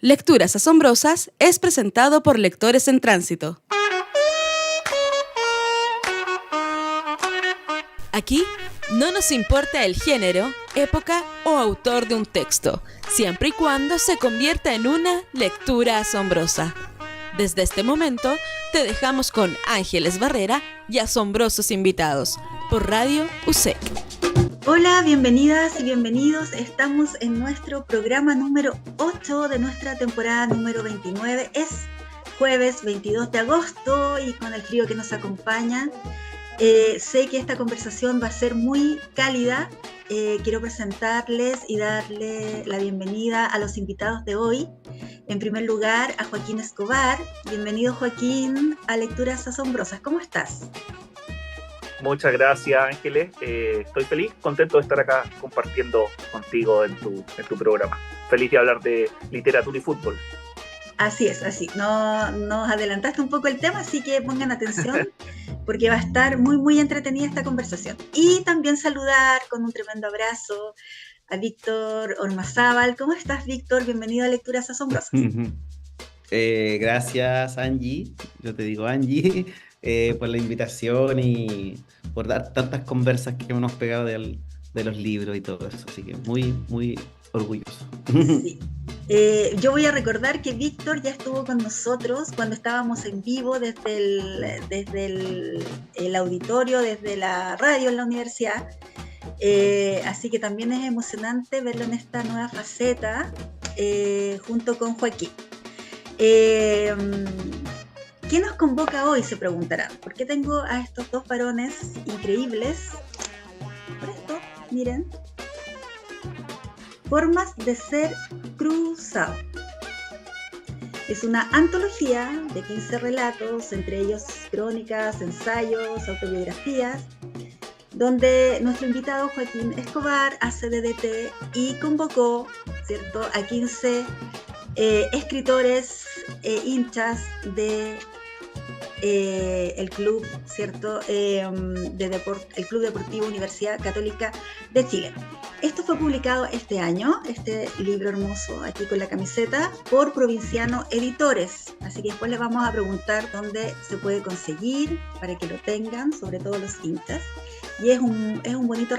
Lecturas Asombrosas es presentado por Lectores en Tránsito. Aquí no nos importa el género, época o autor de un texto, siempre y cuando se convierta en una lectura asombrosa. Desde este momento, te dejamos con Ángeles Barrera y asombrosos invitados por Radio USEC. Hola, bienvenidas y bienvenidos. Estamos en nuestro programa número 8 de nuestra temporada número 29. Es jueves 22 de agosto y con el frío que nos acompaña, sé que esta conversación va a ser muy cálida. Quiero presentarles y darle la bienvenida a los invitados de hoy. En primer lugar, a Joaquín Escobar. Bienvenido, Joaquín, a Lecturas Asombrosas. ¿Cómo estás? Muchas gracias, Ángeles. Estoy feliz, contento de estar acá compartiendo contigo en tu programa. Feliz de hablar de literatura y fútbol. Así es, así. Nos adelantaste un poco el tema, así que pongan atención porque va a estar muy, muy entretenida esta conversación. Y también saludar con un tremendo abrazo a Víctor Ormazábal. ¿Cómo estás, Víctor? Bienvenido a Lecturas Asombrosas. Gracias, Angie. Yo te digo Angie, por la invitación y por dar tantas conversas que hemos pegado de los libros y todo eso. Así que muy, muy orgulloso. Sí. Yo voy a recordar que Víctor ya estuvo con nosotros cuando estábamos en vivo desde el auditorio, desde la radio en la universidad. Así que también es emocionante verlo en esta nueva faceta junto con Joaquín. ¿Qué nos convoca hoy? Se preguntarán. ¿Por qué tengo a estos dos varones increíbles? Por esto, miren. Formas de ser cruzado. Es una antología de 15 relatos, entre ellos crónicas, ensayos, autobiografías, donde nuestro invitado Joaquín Escobar hace de DT y convocó, ¿cierto?, a 15 escritores hinchas de el club, ¿cierto?, el Club Deportivo Universidad Católica de Chile. Esto fue publicado este año, este libro hermoso, aquí con la camiseta, por Provinciano Editores. Así que después les vamos a preguntar dónde se puede conseguir para que lo tengan, sobre todo los hinchas. Y es un bonito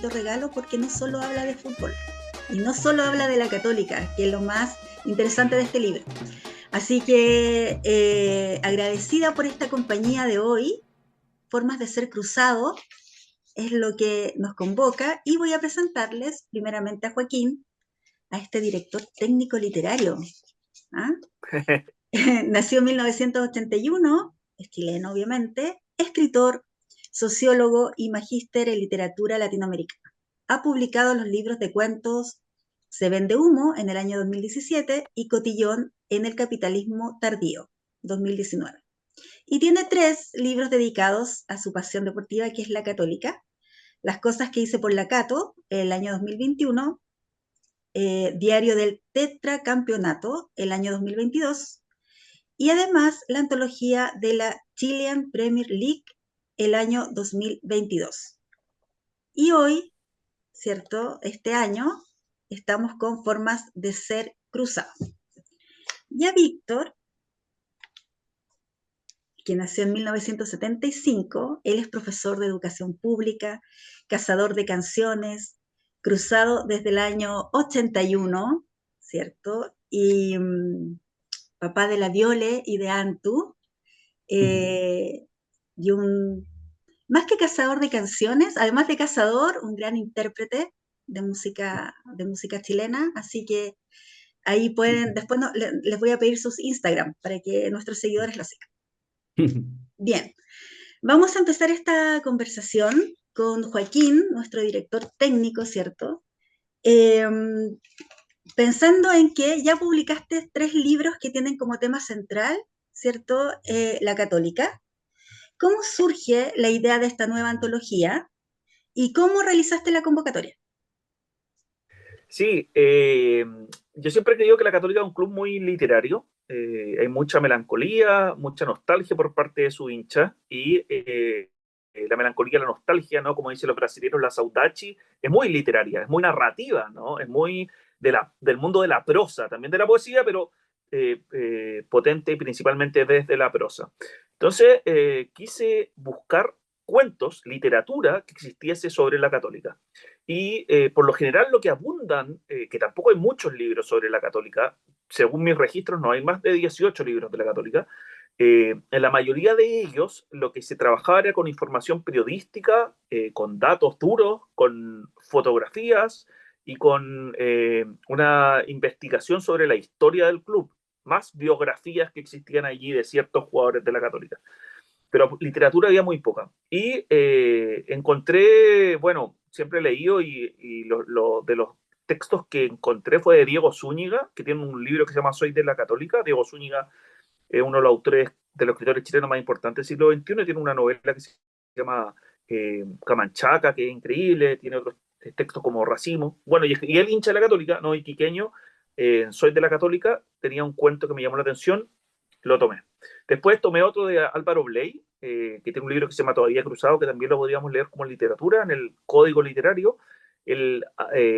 regalo porque no solo habla de fútbol y no solo habla de la Católica, que es lo más interesante de este libro. Así que agradecida por esta compañía de hoy. Formas de ser cruzado es lo que nos convoca y voy a presentarles primeramente a Joaquín, a este director técnico literario. ¿Ah? Nació en 1981, es chileno obviamente, escritor, sociólogo y magíster en literatura latinoamericana. Ha publicado los libros de cuentos Se vende humo en el año 2017 y Cotillón en el capitalismo tardío, 2019. Y tiene 3 libros dedicados a su pasión deportiva, que es la Católica. Las cosas que hice por la Cato, el año 2021, Diario del Tetracampeonato, el año 2022, y además la antología de la Chilean Premier League, el año 2022. Y hoy, ¿cierto?, este año, estamos con Formas de ser cruzado. Y a Víctor, que nació en 1975, él es profesor de educación pública, cazador de canciones, cruzado desde el año 81, ¿cierto? Y papá de la Viole y de Antu, y más que cazador de canciones, además de cazador, un gran intérprete de música chilena, así que ahí pueden, después les voy a pedir sus Instagram para que nuestros seguidores lo sigan. Bien, vamos a empezar esta conversación con Joaquín, nuestro director técnico, ¿cierto? Pensando en que ya publicaste 3 libros que tienen como tema central, ¿cierto?, la Católica. ¿Cómo surge la idea de esta nueva antología y cómo realizaste la convocatoria? Sí, yo siempre he creído que la Católica es un club muy literario. Hay mucha melancolía, mucha nostalgia por parte de su hincha y la melancolía, la nostalgia, ¿no?, como dicen los brasileños, la saudade, es muy literaria, es muy narrativa, ¿no? Es muy del mundo de la prosa, también de la poesía, pero potente y principalmente desde la prosa. Entonces quise buscar cuentos, literatura que existiese sobre la católica. Y por lo general lo que abundan, que tampoco hay muchos libros sobre la católica, según mis registros no hay más de 18 libros de la católica, en la mayoría de ellos lo que se trabajaba era con información periodística, con datos duros, con fotografías y con una investigación sobre la historia del club, más biografías que existían allí de ciertos jugadores de la católica. Pero literatura había muy poca. Y encontré, bueno, siempre he leído y de los textos que encontré fue de Diego Zúñiga, que tiene un libro que se llama Soy de la Católica. Diego Zúñiga es uno de los autores, de los escritores chilenos más importantes del siglo XXI, y tiene una novela que se llama Camanchaca, que es increíble, tiene otros textos como Racimo. Bueno, y él hincha de la Católica, no iquiqueño, Soy de la Católica, tenía un cuento que me llamó la atención, lo tomé. Después tomé otro de Álvaro Bley, que tiene un libro que se llama Todavía Cruzado, que también lo podríamos leer como literatura, en el Código Literario.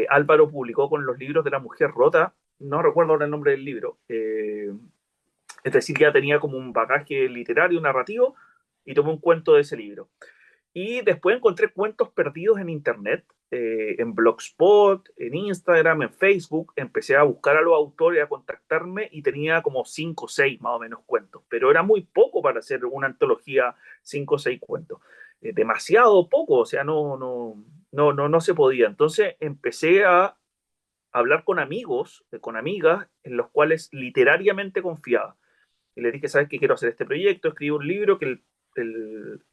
Álvaro publicó con los libros de La Mujer Rota, no recuerdo ahora el nombre del libro, es decir, ya tenía como un bagaje literario, narrativo, y tomé un cuento de ese libro. Y después encontré cuentos perdidos en internet, en Blogspot, en Instagram, en Facebook. Empecé a buscar a los autores, a contactarme, y tenía como 5 o 6 más o menos cuentos. Pero era muy poco para hacer una antología, 5 o 6 cuentos. Demasiado poco, o sea, no se podía. Entonces empecé a hablar con amigos, con amigas, en los cuales literariamente confiaba. Y les dije, ¿sabes qué? Quiero hacer este proyecto, escribí un libro que el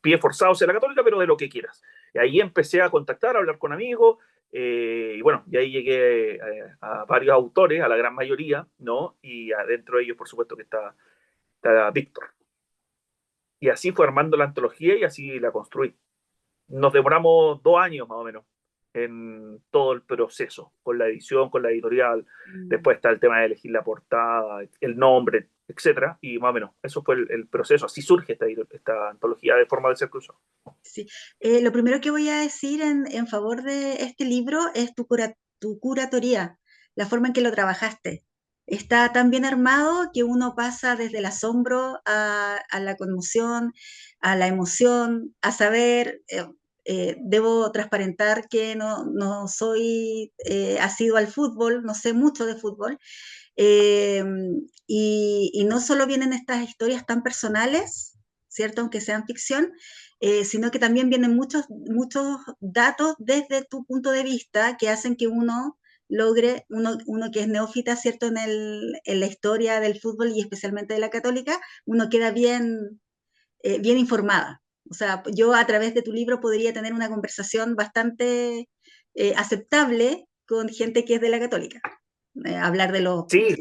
pie forzado sea la católica, pero de lo que quieras. Y ahí empecé a contactar, a hablar con amigos, y bueno, y ahí llegué a varios autores, a la gran mayoría, ¿no? Y adentro de ellos, por supuesto, que está Víctor. Y así fue armando la antología y así la construí. Nos demoramos 2 años más o menos en todo el proceso, con la edición, con la editorial. Después está el tema de elegir la portada, el nombre, etcétera, y más o menos eso fue el proceso. Así surge esta antología de Forma de Ser Cruzado. Sí. Lo primero que voy a decir en favor de este libro es tu curatoría, la forma en que lo trabajaste. Está tan bien armado que uno pasa desde el asombro a la conmoción, a la emoción, a saber, debo transparentar que no soy asiduo al fútbol, no sé mucho de fútbol, eh, y no solo vienen estas historias tan personales, ¿cierto? Aunque sean ficción, sino que también vienen muchos datos desde tu punto de vista que hacen que uno logre, uno que es neófita, ¿cierto? En la historia del fútbol y especialmente de la católica, uno queda bien informada. O sea, yo a través de tu libro podría tener una conversación bastante aceptable con gente que es de la católica. Hablar Sí,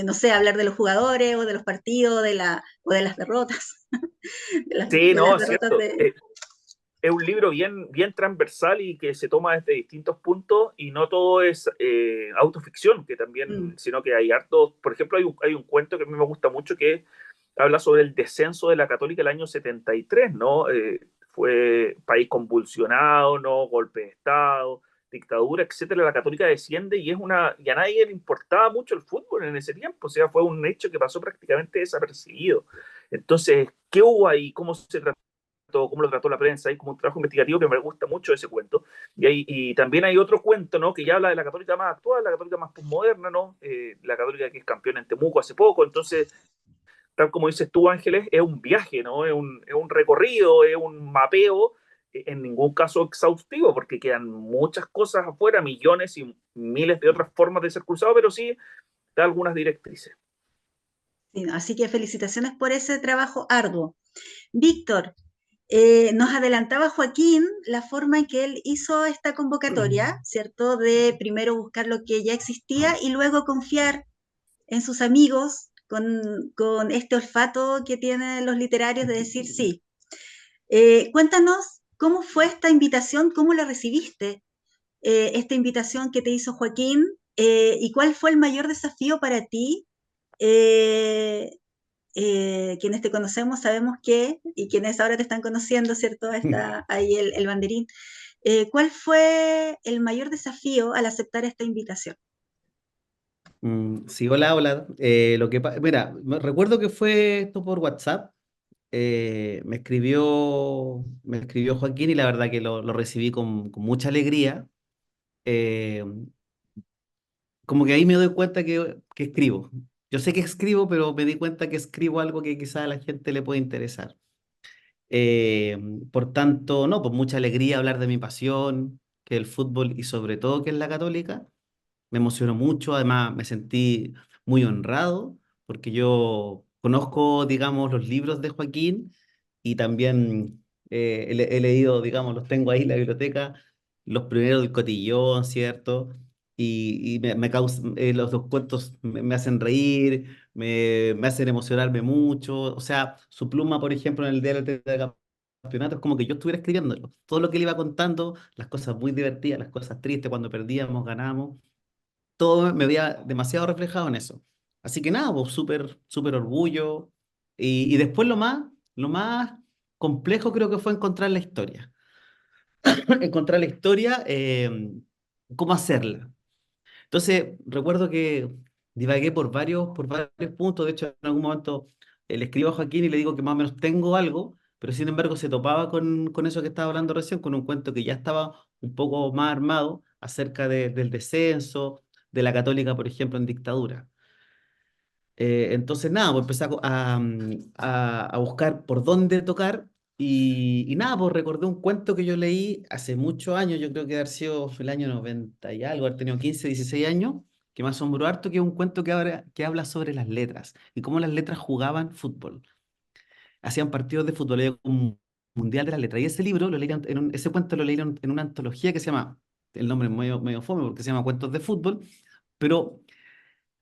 no sé, hablar de los jugadores o de los partidos o de las derrotas. sí, De las no, es derrotas cierto. de... Es un libro bien transversal y que se toma desde distintos puntos, y no todo es autoficción, que también, sino que hay hartos. Por ejemplo, hay un cuento que a mí me gusta mucho que habla sobre el descenso de la Católica el año 73, ¿no? Fue país convulsionado, ¿no? Golpe de Estado, dictadura, etcétera. La Católica desciende y y a nadie le importaba mucho el fútbol en ese tiempo. O sea, fue un hecho que pasó prácticamente desapercibido. Entonces, ¿qué hubo ahí? ¿Cómo se trató? Cómo lo trató la prensa, hay como un trabajo investigativo que me gusta mucho ese cuento. Y también hay otro cuento, ¿no? Que ya habla de la católica más actual, la católica más postmoderna, ¿no? La católica que es campeona en Temuco hace poco. Entonces, tal como dices tú, Ángeles, es un viaje, ¿no? Es un recorrido, es un mapeo, en ningún caso exhaustivo, porque quedan muchas cosas afuera, millones y miles de otras formas de ser cruzado, pero sí da algunas directrices. Sí, así que felicitaciones por ese trabajo arduo. Víctor, nos adelantaba Joaquín la forma en que él hizo esta convocatoria, ¿cierto? De primero buscar lo que ya existía y luego confiar en sus amigos con este olfato que tienen los literarios de decir sí. Cuéntanos cómo fue esta invitación, cómo la recibiste, esta invitación que te hizo Joaquín, y cuál fue el mayor desafío para ti. Eh, Quienes te conocemos sabemos que, y quienes ahora te están conociendo, ¿cierto? Está ahí el banderín. ¿Cuál fue el mayor desafío al aceptar esta invitación? Sí, hola, hola. Mira, recuerdo que fue esto por WhatsApp. Me escribió Joaquín y la verdad que lo recibí con mucha alegría. Eh, Como que ahí me doy cuenta que escribo. Yo sé que escribo, pero me di cuenta que escribo algo que quizá a la gente le puede interesar. Eh, por tanto, no, pues mucha alegría hablar de mi pasión, que es el fútbol y sobre todo que es la Católica. Me emocionó mucho, además me sentí muy honrado porque yo conozco, digamos, los libros de Joaquín y también he leído, digamos, los tengo ahí en la biblioteca, los primeros del Cotillón, ¿cierto? Los dos cuentos me hacen reír, me hacen emocionarme mucho. O sea, su pluma, por ejemplo, en el diario de campeonato es como que yo estuviera escribiéndolo. Todo lo que él iba contando, las cosas muy divertidas, las cosas tristes, cuando perdíamos, ganábamos todo me veía demasiado reflejado en eso. Así que nada, pues súper, súper orgullo. Y después lo más complejo creo que fue encontrar la historia. Encontrar la historia, cómo hacerla. Entonces, recuerdo que divagué por varios puntos. De hecho, en algún momento le escribo a Joaquín y le digo que más o menos tengo algo, pero sin embargo se topaba con eso que estaba hablando recién, con un cuento que ya estaba un poco más armado acerca del descenso, de la Católica, por ejemplo, en dictadura. Entonces, nada, pues empecé a buscar por dónde tocar y nada, pues recordé un cuento que yo leí hace muchos años, yo creo que debe haber sido el año 90 y algo, haber tenido 15 16 años, que me asombró harto, que es un cuento que habla sobre las letras y cómo las letras jugaban fútbol. Hacían partidos de fútbol, era un mundial de las letras. Y ese libro, ese cuento lo leyeron en una antología que se llama, el nombre es medio fome porque se llama Cuentos de Fútbol, pero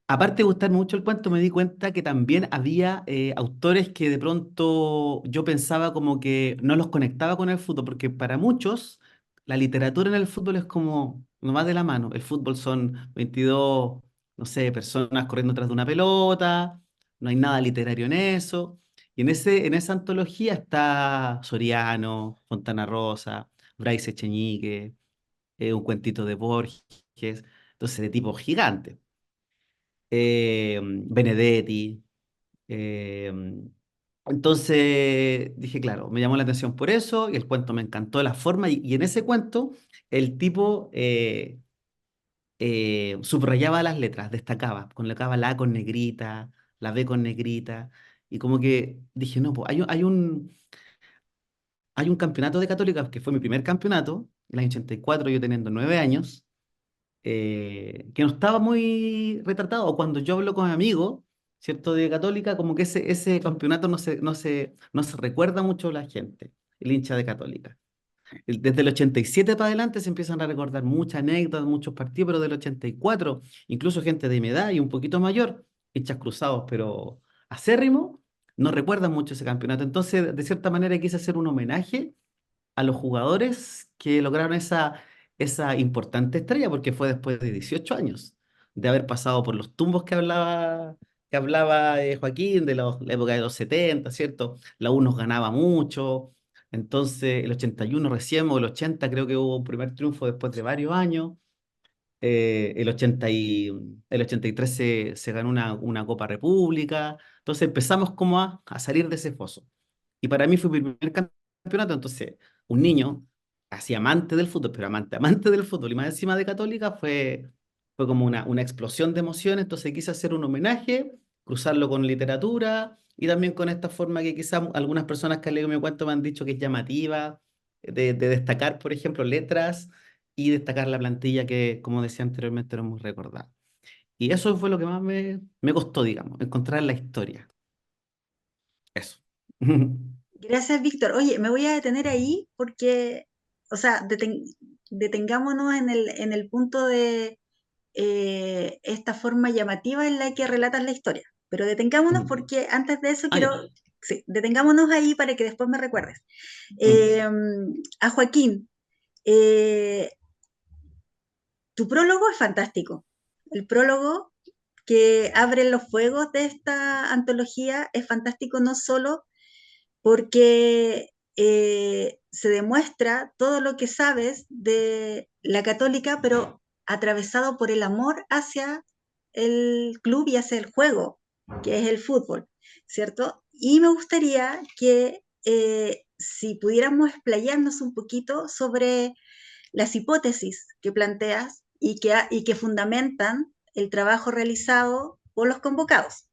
aparte de gustarme mucho el cuento, me di cuenta que también había autores que de pronto yo pensaba como que no los conectaba con el fútbol, porque para muchos la literatura en el fútbol es como no va de la mano. El fútbol son 22, no sé, personas corriendo tras de una pelota, no hay nada literario en eso. Y en esa antología está Soriano, Fontana Rosa, Bryce Echeñique, un cuentito de Borges, entonces de tipo gigante. Benedetti. eh, entonces dije, claro, me llamó la atención por eso y el cuento me encantó la forma y en ese cuento el tipo subrayaba las letras, destacaba, colocaba la A con negrita, la B con negrita y como que dije, no, pues hay un campeonato de Católica que fue mi primer campeonato, en el año 84 yo teniendo 9 años, que no estaba muy retratado. O cuando yo hablo con amigos, ¿cierto? De Católica, como que ese campeonato no se recuerda mucho a la gente, el hincha de Católica. Desde el 87 para adelante se empiezan a recordar muchas anécdotas, muchos partidos, pero del 84, incluso gente de mi edad y un poquito mayor, hinchas cruzados, pero acérrimo, no recuerdan mucho ese campeonato. Entonces, de cierta manera, quise hacer un homenaje a los jugadores que lograron esa importante estrella, porque fue después de 18 años de haber pasado por los tumbos que hablaba Joaquín, de la época de los 70, ¿cierto? La U nos ganaba mucho, entonces el 81 recién, o el 80 creo que hubo un primer triunfo después de varios años, el 83 se ganó una Copa República, entonces empezamos como a salir de ese foso. Y para mí fue mi primer campeonato, entonces un niño, así amante del fútbol, pero amante, amante del fútbol, y más encima de Católica, fue como una explosión de emociones, entonces quise hacer un homenaje, cruzarlo con literatura, y también con esta forma que quizás algunas personas que han leído mi cuento me han dicho que es llamativa, de destacar, por ejemplo, letras, y destacar la plantilla que, como decía anteriormente, no hemos recordado. Y eso fue lo que más me costó, digamos, encontrar la historia. Eso. Gracias, Víctor. Oye, me voy a detener ahí porque, o sea, detengámonos en el punto de esta forma llamativa en la que relatas la historia. Pero detengámonos Mm. porque antes de eso Ah, quiero, ya. sí, detengámonos ahí para que después me recuerdes. Mm. Eh, a Joaquín, eh, tu prólogo es fantástico. El prólogo que abre los fuegos de esta antología es fantástico no solo porque se demuestra todo lo que sabes de la Católica, pero atravesado por el amor hacia el club y hacia el juego, que es el fútbol, ¿cierto? Y me gustaría que si pudiéramos explayarnos un poquito sobre las hipótesis que planteas y que fundamentan el trabajo realizado por los convocados.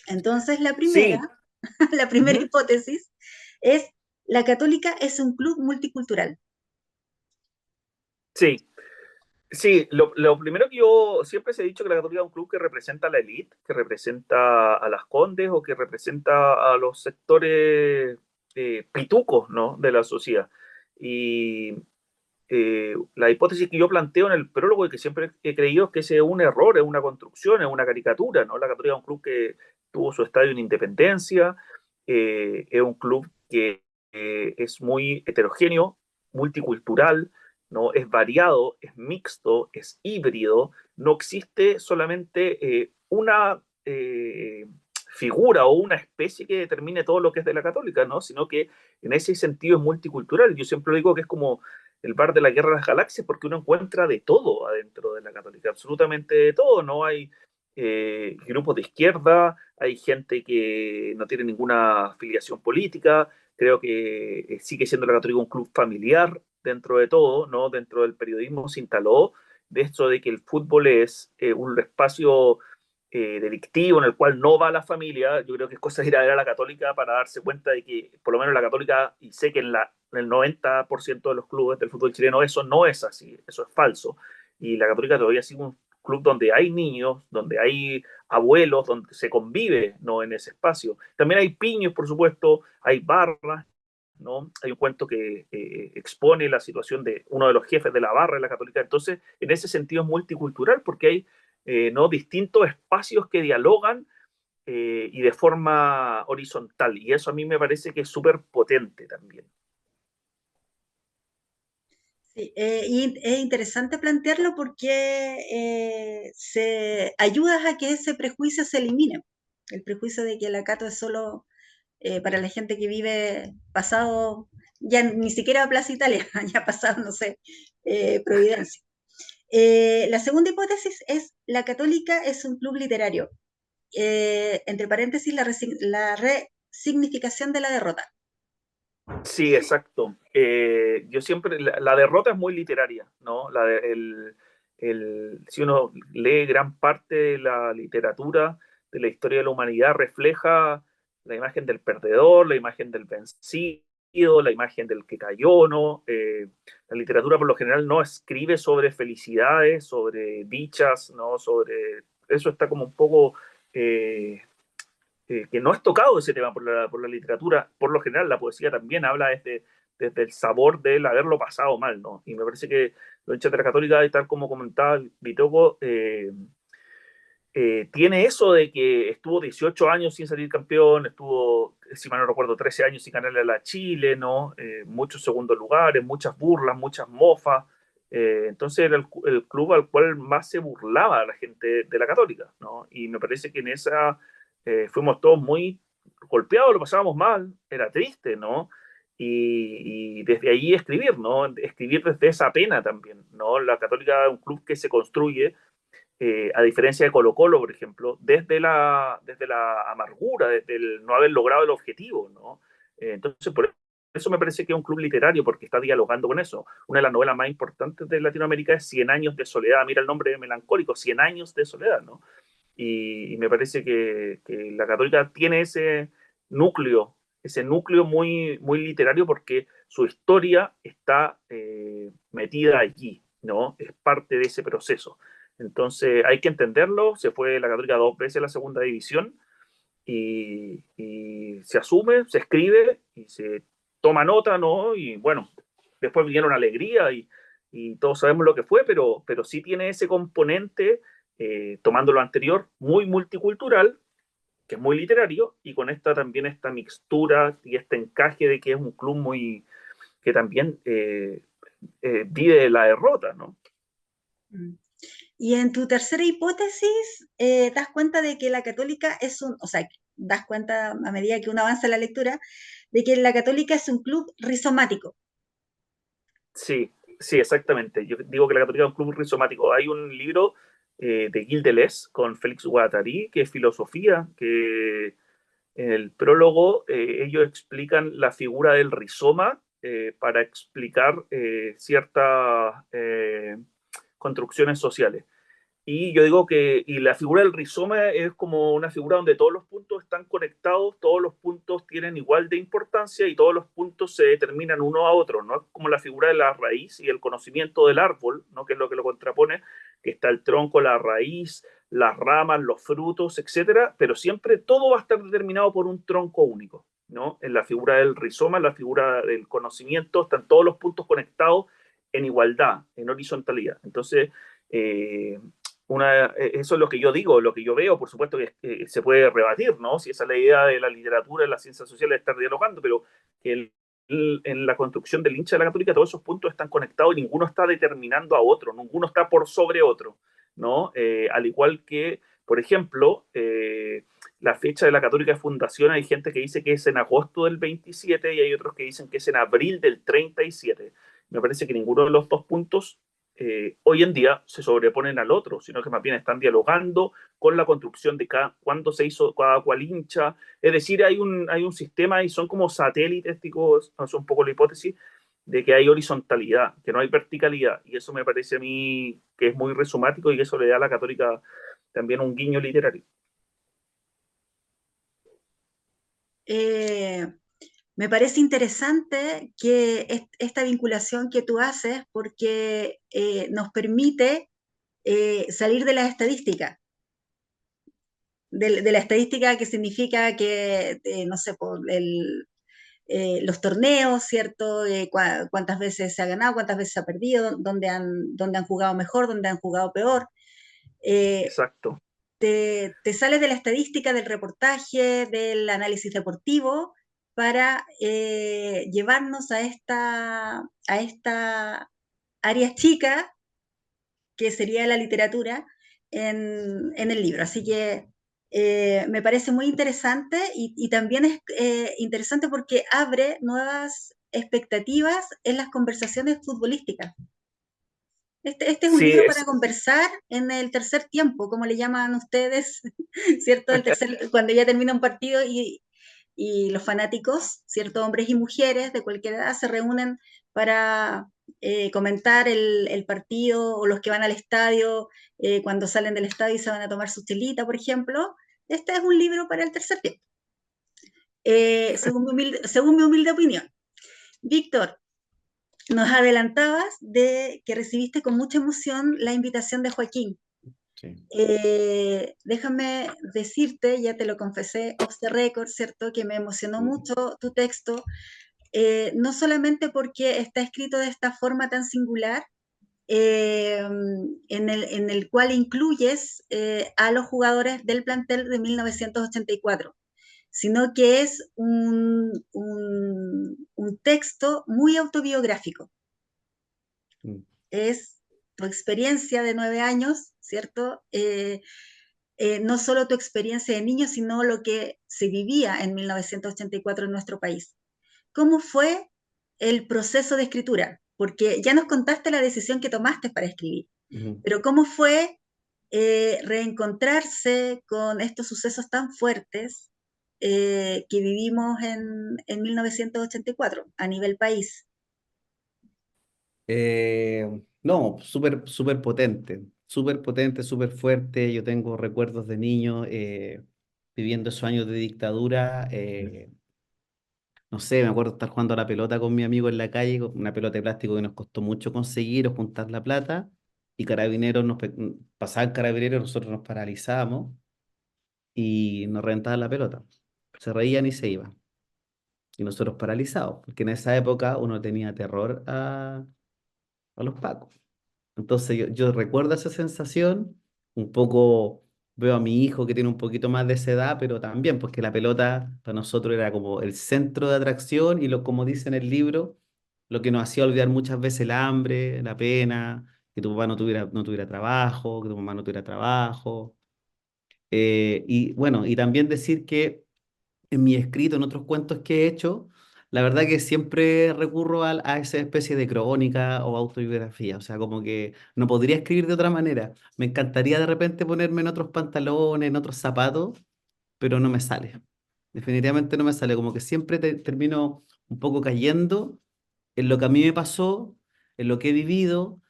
Entonces, Sí, la primera ujú, hipótesis es: la Católica es un club multicultural. sí. Sí, lo primero que yo siempre se he dicho que la Católica es un club que representa a la élite, que representa a las Condes o que representa a los sectores pitucos, ¿no?, de la sociedad. Y la hipótesis que yo planteo en el prólogo y que siempre he creído es que ese es un error, es una construcción, es una caricatura, ¿no? La Católica es un club que tuvo su estadio en Independencia, es un club que es muy heterogéneo, multicultural, ¿no? Es variado, es mixto, es híbrido, no existe solamente una figura o una especie que determine todo lo que es de la Católica, ¿no? Sino que en ese sentido es multicultural. Yo siempre digo que es como el bar de la Guerra de las Galaxias porque uno encuentra de todo adentro de la Católica, absolutamente de todo, ¿no? Hay grupos de izquierda, hay gente que no tiene ninguna afiliación política, creo que sigue siendo la Católica un club familiar dentro de todo, ¿no? Dentro del periodismo se instaló de esto de que el fútbol es un espacio delictivo en el cual no va la familia. Yo creo que es cosa de ir a ver a la Católica para darse cuenta de que, por lo menos la Católica, y sé que en el 90% de los clubes del fútbol chileno eso no es así, eso es falso. Y la Católica todavía sigue un club donde hay niños, donde hay abuelos, donde se convive, ¿no?, en ese espacio. También hay piños, por supuesto, hay barras, ¿no? Hay un cuento que expone la situación de uno de los jefes de la barra de la Católica. Entonces, en ese sentido es multicultural porque hay ¿no?, distintos espacios que dialogan y de forma horizontal. Y eso a mí me parece que es súper potente también. Sí, y es interesante plantearlo porque ayudas a que ese prejuicio se elimine. El prejuicio de que el acato es solo para la gente que vive pasado, ya ni siquiera Plaza Italia, ya pasado, no sé, Providencia. La segunda hipótesis es: la Católica es un club literario. Entre paréntesis, la resignificación de la derrota. Sí, exacto. Yo siempre, la derrota es muy literaria, ¿no? Si uno lee gran parte de la literatura, de la historia de la humanidad, refleja la imagen del perdedor, la imagen del vencido, la imagen del que cayó, ¿no? La literatura por lo general no escribe sobre felicidades, sobre dichas, ¿no? Sobre eso está como un poco que no es tocado ese tema por la literatura. Por lo general, la poesía también habla desde el sabor del haberlo pasado mal, ¿no? Y me parece que los hinchas de la Católica, y tal como comentaba Vitoco, tiene eso de que estuvo 18 años sin salir campeón, estuvo, si mal no recuerdo, 13 años sin ganarle a la Chile, ¿no? Muchos segundos lugares, muchas burlas, muchas mofas. Entonces era el club al cual más se burlaba la gente de la Católica, ¿no? Y me parece que en esa fuimos todos muy golpeados, lo pasábamos mal, era triste, ¿no? Y desde ahí escribir, ¿no? Escribir desde esa pena también, ¿no? La Católica es un club que se construye a diferencia de Colo-Colo, por ejemplo, desde la amargura, desde el no haber logrado el objetivo, ¿no? Entonces, por eso me parece que es un club literario, porque está dialogando con eso. Una de las novelas más importantes de Latinoamérica es Cien años de soledad. Mira el nombre de melancólico, Cien años de soledad, ¿no? Y me parece que la Católica tiene ese núcleo muy, muy literario porque su historia está metida allí, ¿no? Es parte de ese proceso. Entonces hay que entenderlo. Se fue la Católica 2 veces a la segunda división y se asume, se escribe y se toma nota, ¿no? Y bueno, después vinieron alegría y todos sabemos lo que fue, pero sí tiene ese componente, tomando lo anterior, muy multicultural, que es muy literario, y con esta también esta mixtura y este encaje de que es un club muy que también vive la derrota, ¿no? Y en tu tercera hipótesis, das cuenta de que la Católica es o sea, das cuenta a medida que uno avanza en la lectura, de que la Católica es un club rizomático. Sí, sí, exactamente. Yo digo que la Católica es un club rizomático. Hay un libro de Gilles Deleuze con Félix Guattari, que es filosofía, que en el prólogo ellos explican la figura del rizoma para explicar ciertas construcciones sociales. Y yo digo que y la figura del rizoma es como una figura donde todos los puntos están conectados, todos los puntos tienen igual de importancia y todos los puntos se determinan uno a otro, ¿no? Es como la figura de la raíz y el conocimiento del árbol, ¿no? Que es lo que lo contrapone, que está el tronco, la raíz, las ramas, los frutos, etcétera, pero siempre todo va a estar determinado por un tronco único, ¿no? En la figura del rizoma, en la figura del conocimiento, están todos los puntos conectados en igualdad, en horizontalidad. Entonces, eh, eso es lo que yo digo, lo que yo veo, por supuesto que se puede rebatir, ¿no? Si esa es la idea de la literatura, de las ciencias sociales, de estar dialogando, pero que en la construcción del hincha de la Católica todos esos puntos están conectados y ninguno está determinando a otro, ninguno está por sobre otro, ¿no? Al igual que, por ejemplo, la fecha de la Católica de fundación, hay gente que dice que es en agosto del 27 y hay otros que dicen que es en abril del 37. Me parece que ninguno de los dos puntos hoy en día se sobreponen al otro, sino que más bien están dialogando con la construcción de cuándo se hizo cada cual hincha. Es decir, hay un sistema y son como satélites, digo, es un poco la hipótesis de que hay horizontalidad, que no hay verticalidad. Y eso me parece a mí que es muy resumático y que eso le da a la Católica también un guiño literario. Eh, Me parece interesante que esta vinculación que tú haces porque nos permite salir de la estadística, de la estadística que significa que, no sé, los torneos, ¿cierto? Cuántas veces se ha ganado, cuántas veces se ha perdido, dónde han jugado mejor, dónde han jugado peor. Eh, Exacto. te sales de la estadística, del reportaje, del análisis deportivo, para llevarnos a esta área chica que sería la literatura en el libro. Así que me parece muy interesante y también es interesante porque abre nuevas expectativas en las conversaciones futbolísticas. Este es un Sí, libro para conversar en el tercer tiempo, como le llaman ustedes, ¿cierto? Cuando ya termina un partido y los fanáticos, ¿cierto? Hombres y mujeres de cualquier edad se reúnen para comentar el partido o los que van al estadio, cuando salen del estadio y se van a tomar su chelita, por ejemplo. Este es un libro para el tercer tiempo, según mi humilde opinión. Víctor, nos adelantabas de que recibiste con mucha emoción la invitación de Joaquín. Sí. Déjame decirte, ya te lo confesé off the record, ¿cierto? Que me emocionó mucho tu texto, no solamente porque está escrito de esta forma tan singular, en el cual incluyes a los jugadores del plantel de 1984, sino que es un texto muy autobiográfico. Es tu experiencia de 9 años, ¿cierto? No solo tu experiencia de niño, sino lo que se vivía en 1984 en nuestro país. ¿Cómo fue el proceso de escritura? Porque ya nos contaste la decisión que tomaste para escribir, pero ¿cómo fue reencontrarse con estos sucesos tan fuertes que vivimos en 1984 a nivel país? No, súper potente, súper potente, súper fuerte. Yo tengo recuerdos de niño viviendo esos años de dictadura. No sé, me acuerdo estar jugando a la pelota con mi amigo en la calle, con una pelota de plástico que nos costó mucho conseguir o juntar la plata. Y carabineros pasaban carabineros, nosotros nos paralizábamos y nos reventaban la pelota. Se reían y se iban. Y nosotros paralizados, porque en esa época uno tenía terror a los pacos. Entonces yo recuerdo esa sensación, un poco veo a mi hijo que tiene un poquito más de esa edad, pero también, porque la pelota para nosotros era como el centro de atracción y como dice en el libro, lo que nos hacía olvidar muchas veces el hambre, la pena, que tu papá no tuviera trabajo, que tu mamá no tuviera trabajo. Y bueno, y también decir que en mi escrito, en otros cuentos que he hecho, la verdad que siempre recurro a esa especie de crónica o autobiografía, o sea, como que no podría escribir de otra manera. Me encantaría de repente ponerme en otros pantalones, en otros zapatos, pero no me sale. Definitivamente no me sale, como que siempre termino un poco cayendo en lo que a mí me pasó, en lo que he vivido,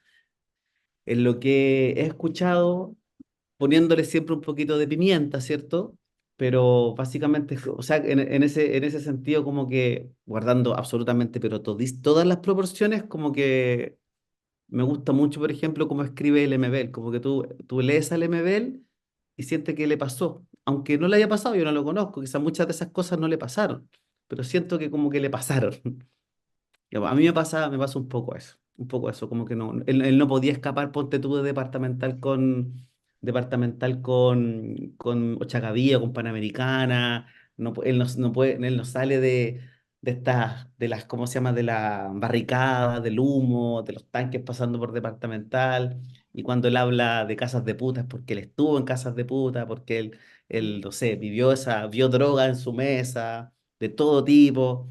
en lo que he escuchado, poniéndole siempre un poquito de pimienta, ¿cierto? Pero básicamente, o sea, en ese sentido, como que guardando absolutamente, pero todas las proporciones, como que me gusta mucho, por ejemplo, cómo escribe el MBL, como que tú lees al MBL y sientes que le pasó, aunque no le haya pasado, yo no lo conozco, quizás muchas de esas cosas no le pasaron, pero siento que como que le pasaron. Ya, pues, a mí me pasa un poco eso, como que no, él no podía escapar, ponte tú de departamental con Ochagavía, con Panamericana, él no sale ¿cómo se llama? De la barricada, del humo, de los tanques pasando por departamental, y cuando él habla de casas de putas, porque él estuvo en casas de putas, porque no sé, vio droga en su mesa, de todo tipo.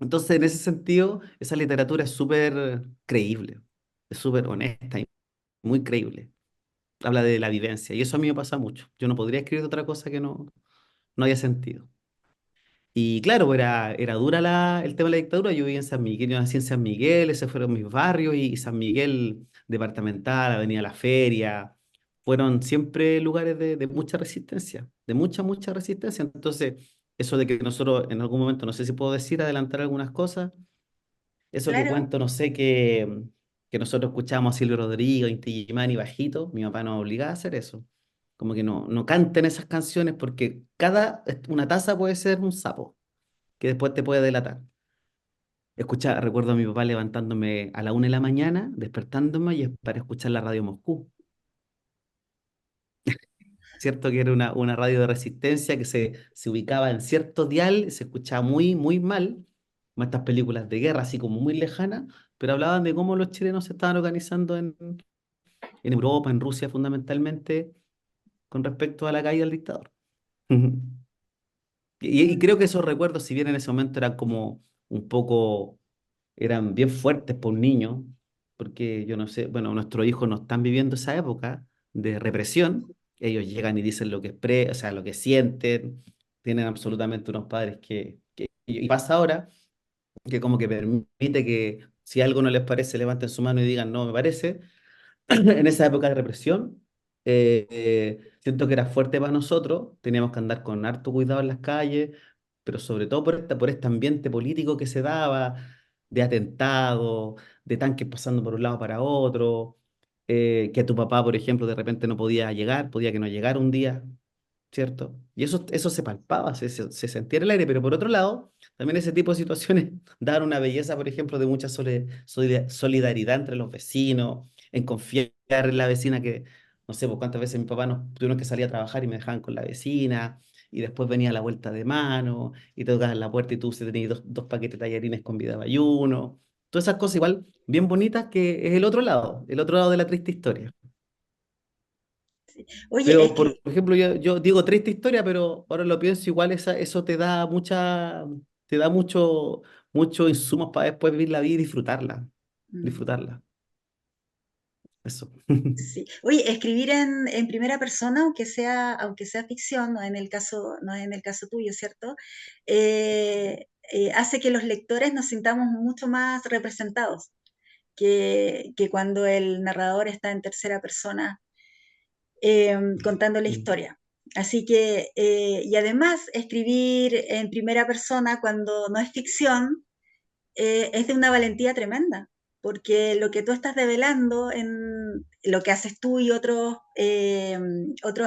Entonces, en ese sentido, esa literatura es súper creíble, es súper honesta y muy creíble. Habla de la vivencia y eso a mí me pasa mucho. Yo no podría escribir otra cosa que no haya sentido. Y claro, pues era dura el tema de la dictadura. Yo vivía en San Miguel, yo nací en San Miguel, esos fueron mis barrios y San Miguel departamental, Avenida La Feria, fueron siempre lugares de mucha resistencia, de mucha, mucha resistencia. Entonces, eso de que nosotros en algún momento, no sé si puedo decir, adelantar algunas cosas. Eso que Claro, cuento, no sé, que nosotros escuchábamos a Silvio Rodrigo, Inti Illimani Bajito, mi papá nos obligaba a hacer eso. Como que no canten esas canciones porque una taza puede ser un sapo que después te puede delatar. Recuerdo a mi papá levantándome a la 1 de la mañana, despertándome y es para escuchar la radio Moscú. Cierto que era una radio de resistencia que se ubicaba en cierto dial, se escuchaba muy, muy mal, como estas películas de guerra, así como muy lejanas, pero hablaban de cómo los chilenos se estaban organizando en Europa, en Rusia fundamentalmente, con respecto a la caída del dictador. Y creo que esos recuerdos, si bien en ese momento eran como un poco, eran bien fuertes por un niño, porque yo no sé, bueno, nuestros hijos no están viviendo esa época de represión, ellos llegan y dicen lo que o sea, lo que sienten, tienen absolutamente unos padres y pasa ahora, que como que permite que si algo no les parece, levanten su mano y digan, no me parece, en esa época de represión, siento que era fuerte para nosotros, teníamos que andar con harto cuidado en las calles, pero sobre todo por este ambiente político que se daba, de atentados, de tanques pasando por un lado para otro, que tu papá, por ejemplo, de repente no podía llegar, podía que no llegara un día, ¿cierto? Y eso se palpaba, se sentía en el aire, pero por otro lado, también ese tipo de situaciones dan una belleza, por ejemplo, de mucha solidaridad entre los vecinos, en confiar en la vecina que, no sé, pues cuántas veces mi papá nos tuvieron que salir a trabajar y me dejaban con la vecina, y después venía la vuelta de mano, y te tocaban la puerta y tú se tenías dos paquetes de tallarines con vida de ayuno. Todas esas cosas igual bien bonitas que es el otro lado de la triste historia. sí. Oye, es Pero, por que ejemplo, yo digo triste historia, pero ahora lo pienso, igual eso te da mucho insumos para después vivir la vida y disfrutarla. mm, Disfrutarla. Eso. sí. Oye, escribir en primera persona, aunque sea ficción, no es en el caso tuyo, ¿cierto? Hace que los lectores nos sintamos mucho más representados que cuando el narrador está en tercera persona contando la Mm, historia. Así que, y además, escribir en primera persona cuando no es ficción es de una valentía tremenda, porque lo que tú estás develando en lo que haces tú y otros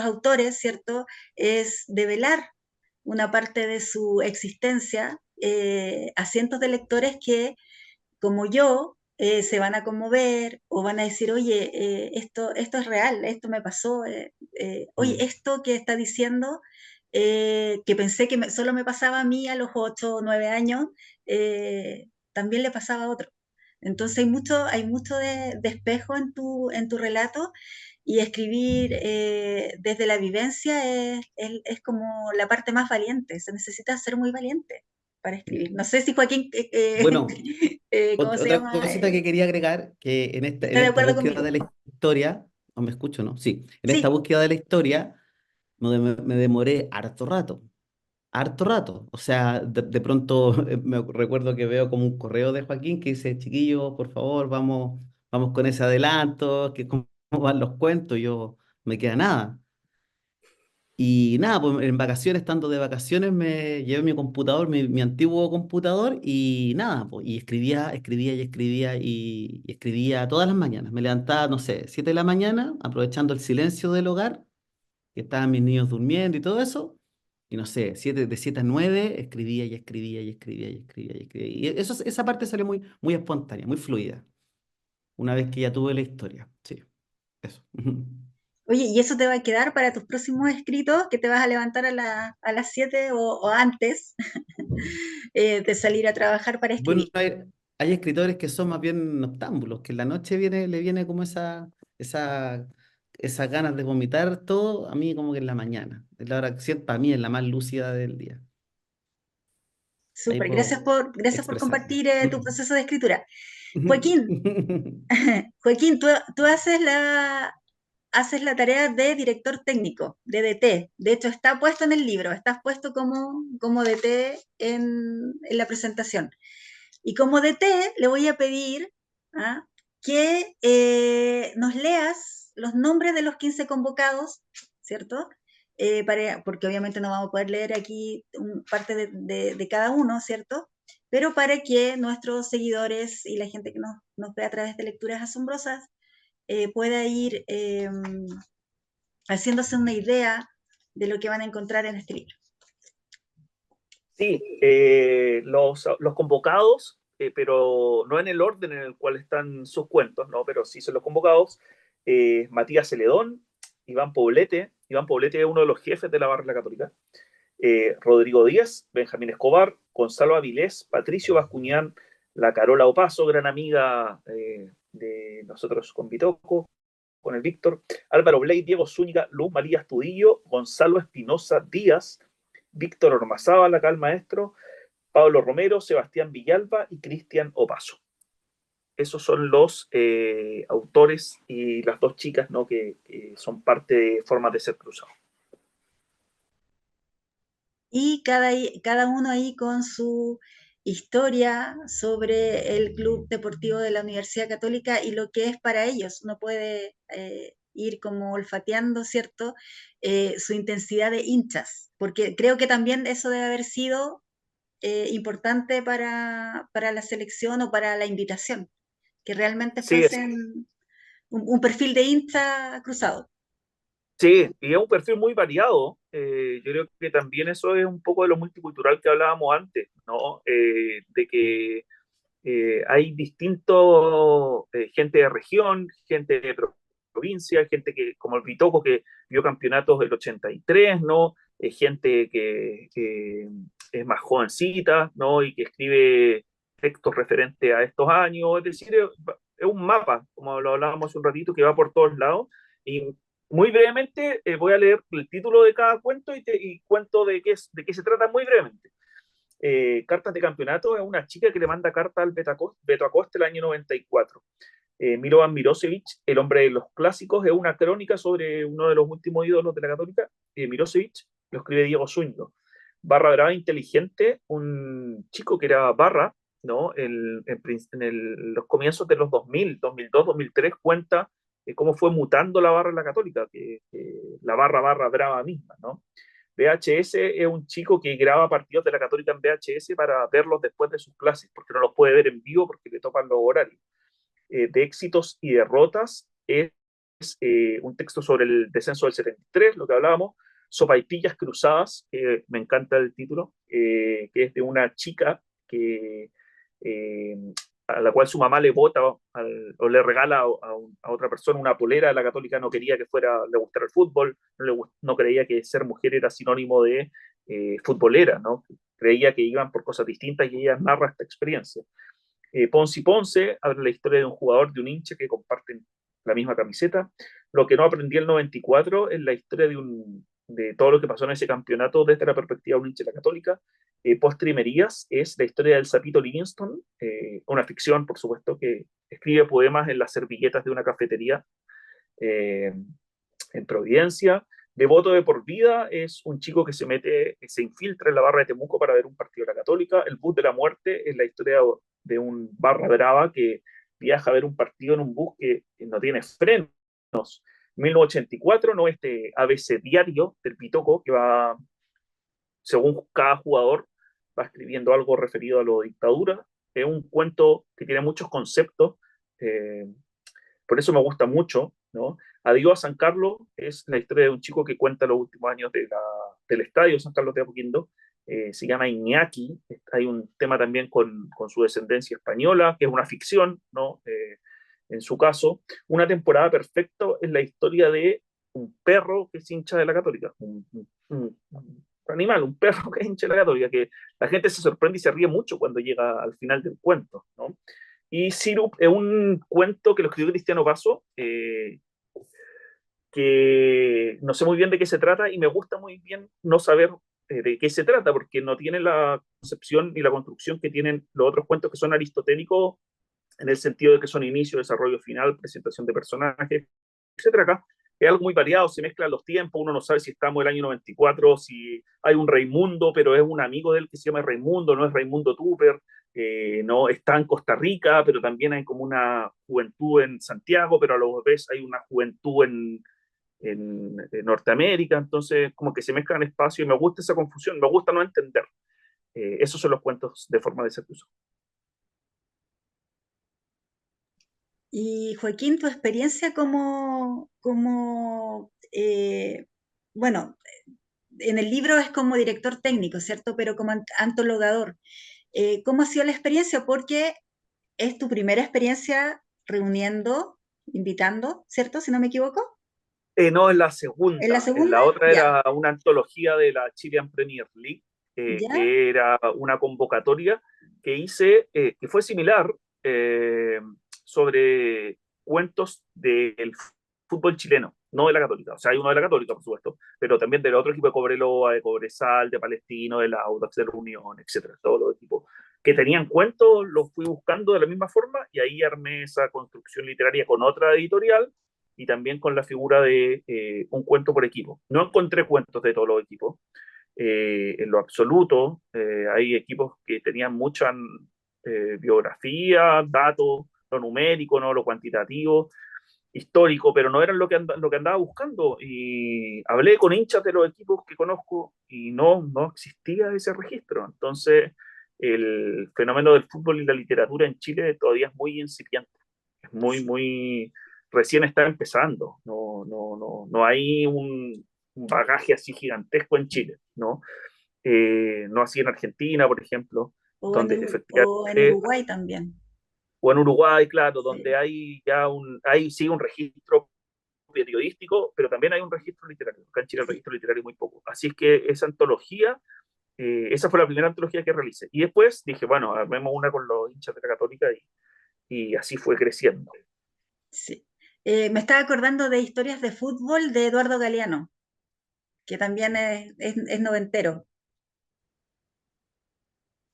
autores, ¿cierto? Es develar una parte de su existencia a cientos de lectores que como yo, se van a conmover o van a decir, oye, esto es real, esto me pasó, oye, mm, esto que está diciendo, que pensé que solo me pasaba a mí a los 8 o 9 años, también le pasaba a otro. Entonces hay mucho de espejo en tu relato y escribir desde la vivencia es como la parte más valiente, se necesita ser muy valiente. para escribir. No sé si Joaquín, Bueno, ¿cómo se otra llama? cosita que quería agregar, que en ¿Está de esta acuerdo búsqueda conmigo? de la historia, ¿no me escucho, no? Sí, en esta Sí, búsqueda de la historia me demoré harto rato. O sea, de pronto me recuerdo que veo como un correo de Joaquín que dice, chiquillo, por favor, vamos con ese adelanto, que cómo van los cuentos, yo me queda nada. Y nada, pues en vacaciones, estando de vacaciones, me llevé mi computador, mi antiguo computador, y nada, pues, y y escribía todas las mañanas. Me levantaba, no sé, 7 de la mañana, aprovechando el silencio del hogar, que estaban mis niños durmiendo y todo eso. Y no sé, de 7 a 9 escribía. Y eso, esa parte salió muy espontánea, muy fluida, una vez que ya tuve la historia. Sí, eso. oye, ¿y eso te va a quedar para tus próximos escritos, que te vas a levantar a las 7 o antes de salir a trabajar para Bueno, escribir? hay escritores que son más bien noctámbulos, que en la noche le viene como esa, esas ganas de vomitar todo, a mí como que en la mañana. Es la hora que siento, para mí es la más lúcida del día. Ahí Súper, puedo gracias por expresarme. compartir tu proceso de escritura. Joaquín, Joaquín, tú haces la tarea de director técnico, de DT. De hecho, está puesto en el libro, estás puesto como DT en la presentación. Y como DT le voy a pedir, ¿ah?, que nos leas los nombres de los 15 convocados, ¿cierto? Porque obviamente no vamos a poder leer aquí parte de cada uno, ¿cierto? Pero para que nuestros seguidores y la gente que nos ve a través de Lecturas Asombrosas pueda ir haciéndose una idea de lo que van a encontrar en este libro. Sí, los convocados, pero no en el orden en el cual están sus cuentos, ¿no? Pero sí son los convocados. Matías Celedón, Iván Poblete. Iván Poblete es uno de los jefes de la Barra Católica. Rodrigo Díaz, Benjamín Escobar, Gonzalo Avilés, Patricio Bascuñán, la Carola Opaso, gran amiga de nosotros con Bitoco, con el Víctor, Álvaro Bley, Diego Zúñiga, Luz María Astudillo, Gonzalo Espinosa Díaz, Víctor Ormazábal, acá el maestro, Pablo Romero, Sebastián Villalba y Cristian Opaso. Esos son los autores y las dos chicas, ¿no?, que son parte de Formas de Ser Cruzado. Y cada uno ahí con su historia sobre el Club Deportivo de la Universidad Católica y lo que es para ellos. Uno puede ir como olfateando, ¿cierto?, su intensidad de hinchas, porque creo que también eso debe haber sido importante para la selección o para la invitación, que realmente Sí, fuesen un perfil de hincha cruzado. sí, y es un perfil muy variado. Yo creo que también eso es un poco de lo multicultural que hablábamos antes, ¿no? De que hay distintos, gente de región, gente de provincia, gente que, como el Bitoco, que vio campeonatos del 83, ¿no? Gente que es más jovencita, ¿no? Y que escribe textos referentes a estos años. Es decir, es un mapa, como lo hablábamos hace un ratito, que va por todos lados. Y muy brevemente voy a leer el título de cada cuento y cuento de qué se trata muy brevemente. Cartas de campeonato es una chica que le manda carta al Beto Acosta el año 94. Milovan Mirosevic, el hombre de los clásicos, es una crónica sobre uno de los últimos ídolos de la Católica. Mirosevic lo escribe Diego Zúñiga. Barra Brava Inteligente, un chico que era Barra, ¿no? Los comienzos de los 2000, 2002, 2003, cuenta cómo fue mutando la barra en la Católica, que la barra brava misma, ¿no? VHS es un chico que graba partidos de la Católica en VHS para verlos después de sus clases, porque no los puede ver en vivo porque le topan los horarios. De éxitos y derrotas es un texto sobre el descenso del 73, lo que hablábamos. Sopaipillas cruzadas, me encanta el título, que es de una chica que eh, a la cual su mamá le vota o le regala a otra persona una polera. La Católica no quería que le gustara el fútbol, no creía que ser mujer era sinónimo de futbolera, ¿no? Creía que iban por cosas distintas y ella narra esta experiencia. Ponce y Ponce habla la historia de un jugador, de un hincha que comparten la misma camiseta. Lo que no aprendí el 94 es la historia de todo lo que pasó en ese campeonato desde la perspectiva de un hincha de la Católica. Postrimerías es la historia del sapito Livingston, una ficción, por supuesto, que escribe poemas en las servilletas de una cafetería eh, en Providencia. Devoto de por vida es un chico que se infiltra en la barra de Temuco para ver un partido de la Católica. El bus de la muerte es la historia de un barra brava que viaja a ver un partido en un bus que no tiene frenos. 1984, ¿no? Este ABC diario del Pitoco que va, según cada jugador, va escribiendo algo referido a la dictadura. Es un cuento que tiene muchos conceptos, eh, por eso me gusta mucho, ¿no? Adiós a San Carlos es la historia de un chico que cuenta los últimos años del estadio San Carlos de Apoquindo. Se llama Iñaki. Hay un tema también con su descendencia española, que es una ficción, ¿no? En su caso, Una temporada perfecta es la historia de un perro que es hincha de la Católica, un animal, un perro que es hincha de la Católica, que la gente se sorprende y se ríe mucho cuando llega al final del cuento, ¿no? Y Sirup es un cuento que lo escribió Cristiano Paso, que no sé muy bien de qué se trata y me gusta muy bien no saber de qué se trata, porque no tiene la concepción ni la construcción que tienen los otros cuentos que son aristotélicos, en el sentido de que son inicio, desarrollo final, presentación de personajes, etcétera. Acá es algo muy variado, se mezclan los tiempos, uno no sabe si estamos en el año 94, si hay un Raimundo, pero es un amigo de él que se llama Raimundo, no es Raimundo Tupper, no está en Costa Rica, pero también hay como una juventud en Santiago, pero a la vez hay una juventud en Norteamérica, entonces como que se mezclan espacios y me gusta esa confusión, me gusta no entender. Esos son los cuentos de forma de desacuso. Y Joaquín, tu experiencia bueno, en el libro es como director técnico, ¿cierto? Pero como antologador, ¿cómo ha sido la experiencia? Porque es tu primera experiencia reuniendo, invitando, ¿cierto? Si no me equivoco. No, en la ¿En la segunda. En segunda? la otra Ya, era una antología de la Chilean Premier League, ya, que era una convocatoria que hice, que fue similar, sobre cuentos del fútbol chileno, no de la Católica. O sea, hay uno de la Católica, por supuesto, pero también del otro equipo de Cobreloa, de Cobresal, de Palestino, del Audax, de la Unión, etcétera. Todos los equipos que tenían cuentos los fui buscando de la misma forma y ahí armé esa construcción literaria con otra editorial y también con la figura de un cuento por equipo. No encontré cuentos de todos los equipos, en lo absoluto. Hay equipos que tenían mucha biografía, datos, lo numérico, no lo cuantitativo, histórico, pero no eran lo que andaba buscando. Y hablé con hinchas de los equipos que conozco y no existía ese registro. Entonces, el fenómeno del fútbol y la literatura en Chile todavía es muy incipiente, es muy, recién está empezando, no hay un bagaje así gigantesco en Chile, ¿no? No así en Argentina, por ejemplo, donde O en efectivamente, Uruguay también. o en Uruguay, claro, donde Sí. hay ya hay sí un registro periodístico, pero también hay un registro literario. Acá en Chile el Sí. registro literario es muy poco. Así es que esa antología, esa fue la primera antología que realicé. Y después dije, bueno, armemos una con los hinchas de la Católica y así fue creciendo. Sí. Me estaba acordando de historias de fútbol de Eduardo Galeano, que también es noventero.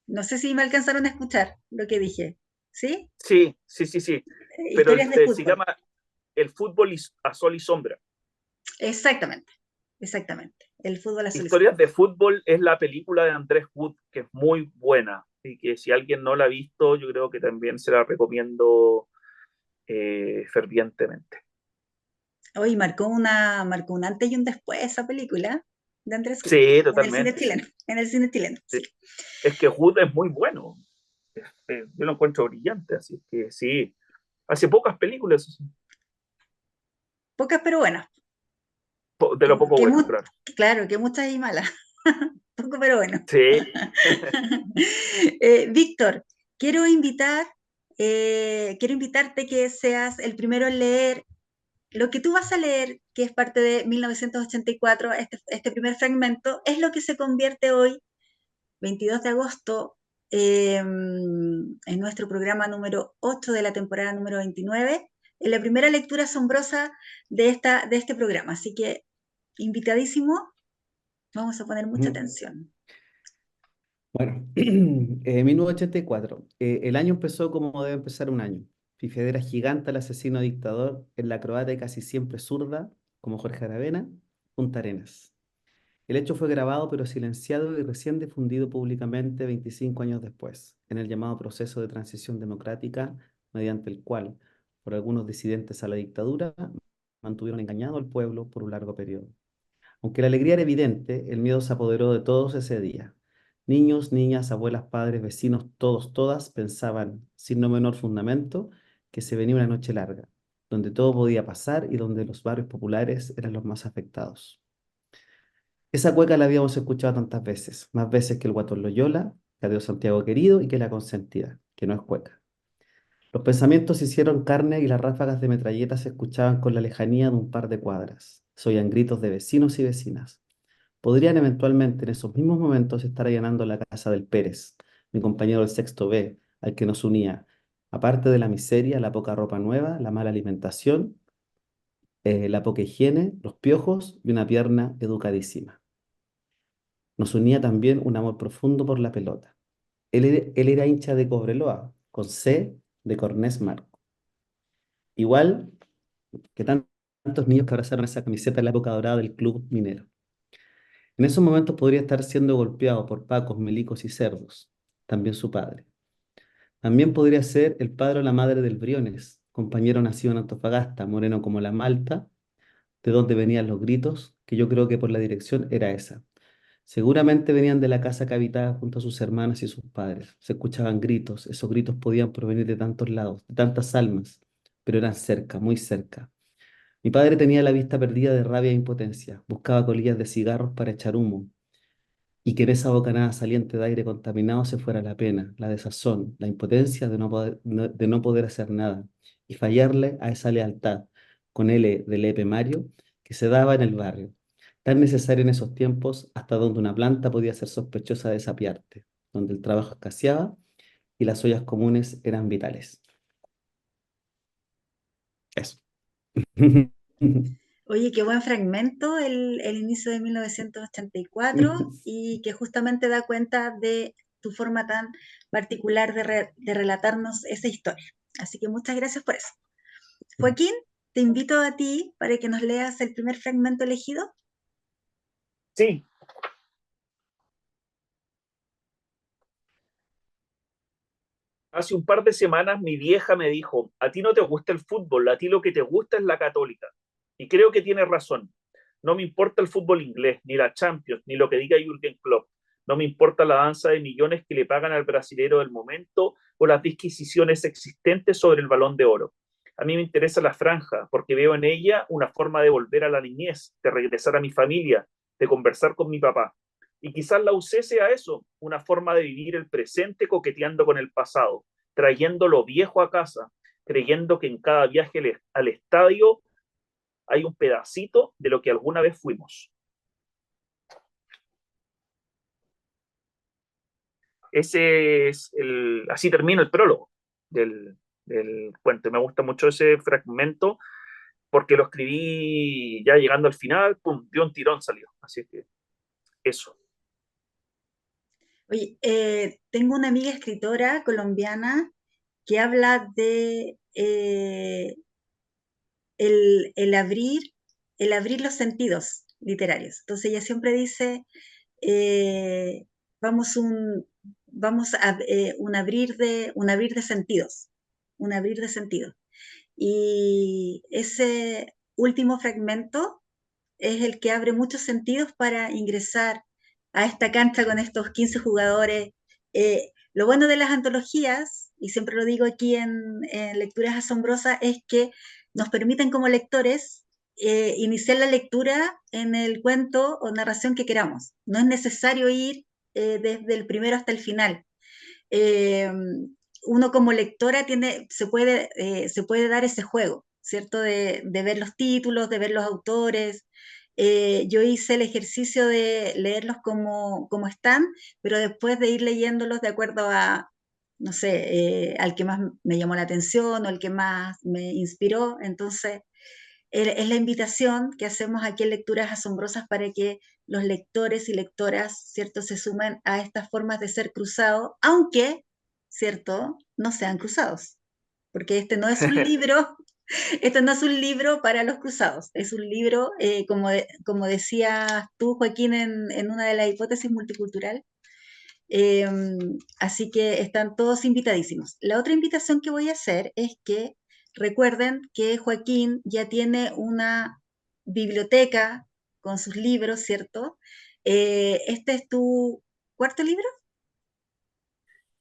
No sé si me alcanzaron a escuchar lo que dije. ¿Sí? Sí. Pero Historias de se fútbol. llama El fútbol a sol y sombra. Exactamente, exactamente. El fútbol azul y Historias sombra. de fútbol es la película de Andrés Wood, que es muy buena y que si alguien no la ha visto, yo creo que también se la recomiendo fervientemente. Hoy marcó un antes y un después esa película de Andrés Wood Sí, en el cine totalmente, sí. chileno. En el cine chileno, Sí. sí. Es que Wood es muy bueno. Yo lo encuentro brillante, así que sí. Hace pocas películas, sí. Pocas pero buenas. De lo poco Que bueno, claro. claro, que muchas y malas. Poco pero bueno. Sí. Víctor, quiero invitarte que seas el primero en leer lo que tú vas a leer, que es parte de 1984, este primer fragmento, es lo que se convierte hoy, 22 de agosto, en nuestro programa número 8 de la temporada número 29, en la primera lectura asombrosa de este programa. Así que, invitadísimo, vamos a poner mucha atención. Bueno, 1984. El año empezó como debe empezar un año. Fifedera gigante, el asesino dictador, en la croata y casi siempre zurda, como Jorge Aravena, Punta Arenas. El hecho fue grabado pero silenciado y recién difundido públicamente 25 años después, en el llamado proceso de transición democrática, mediante el cual, por algunos disidentes a la dictadura, mantuvieron engañado al pueblo por un largo periodo. Aunque la alegría era evidente, el miedo se apoderó de todos ese día. Niños, niñas, abuelas, padres, vecinos, todos, todas pensaban, sin no menor fundamento, que se venía una noche larga, donde todo podía pasar y donde los barrios populares eran los más afectados. Esa cueca la habíamos escuchado tantas veces, más veces que el Guatón Loyola, que Adiós Santiago querido y que La Consentida, que no es cueca. Los pensamientos se hicieron carne y las ráfagas de metralletas se escuchaban con la lejanía de un par de cuadras. Se oían gritos de vecinos y vecinas. Podrían eventualmente en esos mismos momentos estar allanando la casa del Pérez, mi compañero del sexto B, al que nos unía, aparte de la miseria, la poca ropa nueva, la mala alimentación, la poca higiene, los piojos y una pierna educadísima. Nos unía también un amor profundo por la pelota. Él era hincha de Cobreloa, con C de Cornés Marco. Igual que tantos niños que abrazaron esa camiseta en la época dorada del club minero. En esos momentos podría estar siendo golpeado por pacos, milicos y cerdos, también su padre. También podría ser el padre o la madre del Briones, compañero nacido en Antofagasta, moreno como la malta, de donde venían los gritos, que yo creo que por la dirección era esa. Seguramente venían de la casa que habitaba junto a sus hermanas y sus padres. Se escuchaban gritos, esos gritos podían provenir de tantos lados, de tantas almas, pero eran cerca, muy cerca. Mi padre tenía la vista perdida de rabia e impotencia, buscaba colillas de cigarros para echar humo, y que en esa bocanada saliente de aire contaminado se fuera la pena, la desazón, la impotencia de no poder hacer nada, y fallarle a esa lealtad, con L de Lepe Mario, que se daba en el barrio, tan necesaria en esos tiempos, hasta donde una planta podía ser sospechosa de sapiarte, donde el trabajo escaseaba y las ollas comunes eran vitales. Eso. Oye, qué buen fragmento el inicio de 1984 y que justamente da cuenta de tu forma tan particular de relatarnos esa historia. Así que muchas gracias por eso. Joaquín, te invito a ti para que nos leas el primer fragmento elegido. Sí, hace un par de semanas mi vieja me dijo, a ti no te gusta el fútbol, a ti lo que te gusta es la Católica. Y creo que tiene razón. No me importa el fútbol inglés, ni la Champions, ni lo que diga Jürgen Klopp. No me importa la danza de millones que le pagan al brasilero del momento o las disquisiciones existentes sobre el Balón de Oro. A mí me interesa la franja porque veo en ella una forma de volver a la niñez, de regresar a mi familia, de conversar con mi papá. Y quizás la UC sea eso, una forma de vivir el presente coqueteando con el pasado, trayendo lo viejo a casa, creyendo que en cada viaje al estadio hay un pedacito de lo que alguna vez fuimos. Así termina el prólogo del cuento. Me gusta mucho ese fragmento porque lo escribí ya llegando al final, pum, de un tirón salió. Así que eso. Oye, tengo una amiga escritora colombiana que habla de el el abrir los sentidos literarios. Entonces ella siempre dice, eh, vamos, vamos a un abrir de sentidos, un abrir de sentidos. Y ese último fragmento es el que abre muchos sentidos para ingresar a esta cancha con estos 15 jugadores. Lo bueno de las antologías, y siempre lo digo aquí en Lecturas Asombrosas, es que nos permiten como lectores iniciar la lectura en el cuento o narración que queramos. No es necesario ir desde el primero hasta el final. Eh, Uno como lectora se puede dar ese juego, ¿cierto? De ver los títulos, de ver los autores. Yo hice el ejercicio de leerlos como están, pero después de ir leyéndolos de acuerdo a, no sé, al que más me llamó la atención o al que más me inspiró. Entonces, es la invitación que hacemos aquí en Lecturas Asombrosas para que los lectores y lectoras, ¿cierto?, se sumen a estas formas de ser cruzado, aunque, ¿cierto?, no sean cruzados. Porque este no es un libro, esto no es un libro para los cruzados, es un libro, como decías tú, Joaquín, en una de las hipótesis multicultural. Eh, Así que están todos invitadísimos. La otra invitación que voy a hacer es que recuerden que Joaquín ya tiene una biblioteca con sus libros, ¿cierto? ¿Este es tu cuarto libro?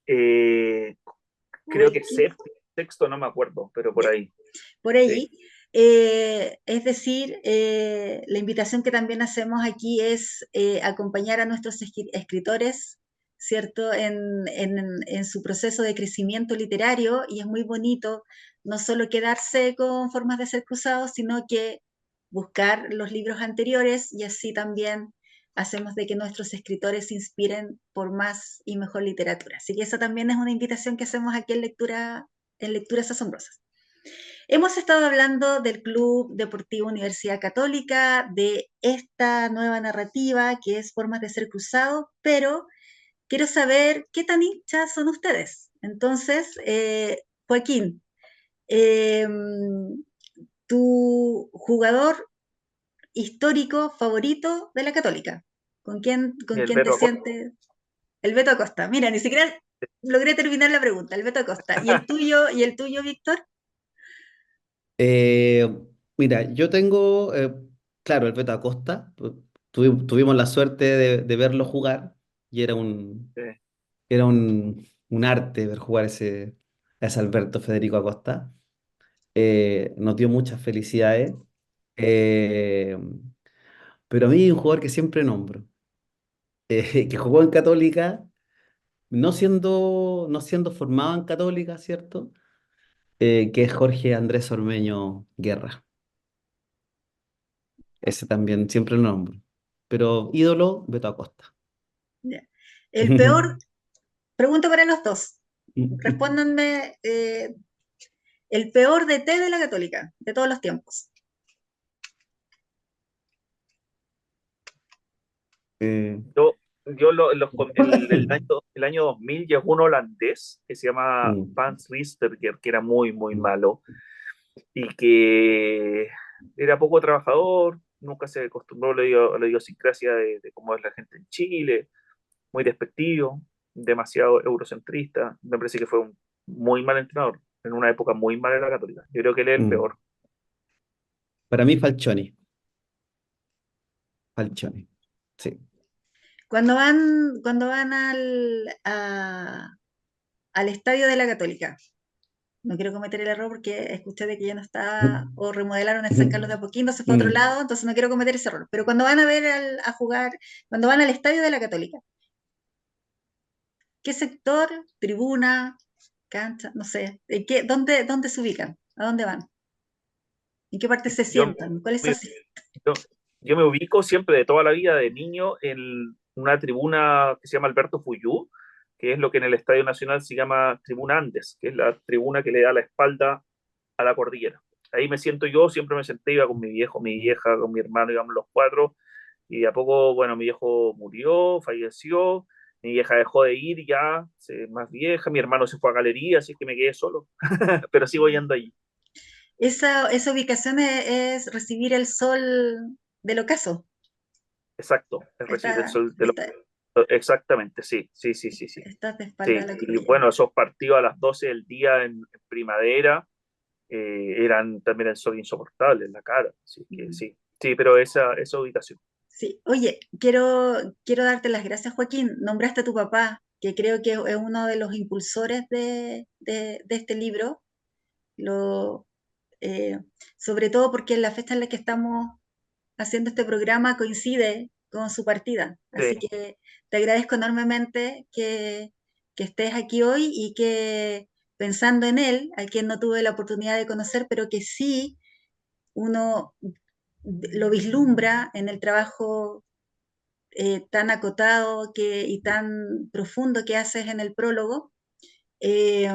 Eh, ¿O creo el que quinto? sexto, no me acuerdo, pero por ahí. Por Sí. ahí. Es decir, la invitación que también hacemos aquí es acompañar a nuestros escritores, ¿cierto?, en su proceso de crecimiento literario, y es muy bonito no solo quedarse con formas de ser cruzados, sino que buscar los libros anteriores, y así también hacemos de que nuestros escritores se inspiren por más y mejor literatura. Así que esa también es una invitación que hacemos aquí en Lecturas Asombrosas. Hemos estado hablando del Club Deportivo Universidad Católica, de esta nueva narrativa que es Formas de ser cruzado, pero quiero saber qué tan hinchas son ustedes. Entonces, Joaquín, eh, tu jugador histórico favorito de la Católica, con El quién te Beto Acosta. sientes? El Beto Acosta. Mira, ni siquiera logré terminar la pregunta, el Beto Acosta. Y el tuyo, Víctor? Eh, Mira, yo tengo, claro, el Beto Acosta. Tuvimos la suerte de verlo jugar y era un arte ver jugar a ese Alberto Federico Acosta. Nos dio muchas felicidades. Eh, pero a mí hay un jugador que siempre nombro, que jugó en Católica, no siendo formado en Católica, ¿cierto? Que es Jorge Andrés Ormeño Guerra. Ese también siempre lo nombro. Pero ídolo, Beto Acosta. Ya. El peor, pregunta para los dos. Respóndanme, el peor DT de la Católica, de todos los tiempos. Eh, El año 2000 llegó un holandés que se llama mm, Vance Risterger, que era muy, muy malo y que era poco trabajador, nunca se acostumbró a la idiosincrasia de cómo es la gente en Chile, muy despectivo, demasiado eurocentrista. Me parece que fue un muy mal entrenador en una época muy mala de la Católica. Yo creo que él es el mm. peor. Para mí, Falcioni. Falcioni. Sí. Cuando van al estadio de la Católica, no quiero cometer el error porque escuché de que ya no está, o remodelaron el San Carlos de Apoquindo, se fue a otro Mm. lado, entonces no quiero cometer ese error. Pero cuando van a ver a jugar, cuando van al estadio de la Católica, ¿qué sector, tribuna, cancha, no sé, dónde se ubican? ¿A dónde van? ¿En qué parte se Yo sientan? ¿Cuál es su me, yo, yo me ubico siempre de toda la vida de niño en una tribuna que se llama Alberto Fuyú, que es lo que en el Estadio Nacional se llama Tribuna Andes, que es la tribuna que le da la espalda a la cordillera. Ahí me siento yo, siempre me senté, iba con mi viejo, mi vieja, con mi hermano, íbamos los cuatro, y de a poco, bueno, mi viejo murió, falleció, mi vieja dejó de ir ya, más vieja, mi hermano se fue a galería, así que me quedé solo, pero sigo yendo allí. Esa ubicación es recibir el sol del ocaso. Exacto, es recibir el Está, sol de está, Exactamente, sí, sí, sí, sí, sí. estás de espalda a Sí, la y cordillera. bueno, esos partidos a las 12 del día en primavera eran también el sol insoportable en la cara, así que Mm. sí, sí, pero esa ubicación. Sí, oye, quiero darte las gracias, Joaquín. Nombraste a tu papá, que creo que es uno de los impulsores de este libro. Lo, eh, Sobre todo porque la fecha en la que estamos haciendo este programa coincide con su partida. Así Sí, que te agradezco enormemente que estés aquí hoy y que pensando en él, a quien no tuve la oportunidad de conocer, pero que sí uno lo vislumbra en el trabajo tan acotado y tan profundo que haces en el prólogo, eh,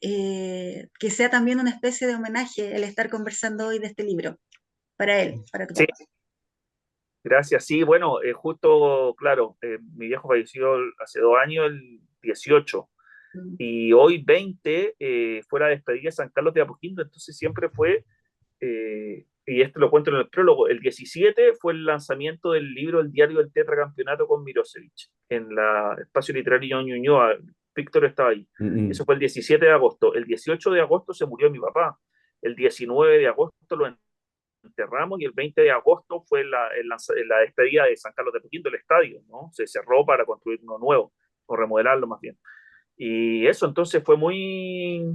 que sea también una especie de homenaje el estar conversando hoy de este libro, para él, para tu Sí, papá. gracias. Sí, bueno, justo, claro, mi viejo falleció hace 2 años, el 18, Mm. y hoy 20 fue la despedida de San Carlos de Apoquindo, entonces siempre fue, y esto lo cuento en el prólogo, el 17 fue el lanzamiento del libro El diario del tetracampeonato con Mirosevic, en la Espacio Literario Ñuñoa. Víctor estaba ahí. Eso fue el 17 de agosto. El 18 de agosto se murió mi papá. El 19 de agosto lo enterramos y el 20 de agosto fue la despedida de San Carlos de Apoquindo, el estadio, ¿no? Se cerró para construir uno nuevo, o remodelarlo más bien. Y eso entonces fue muy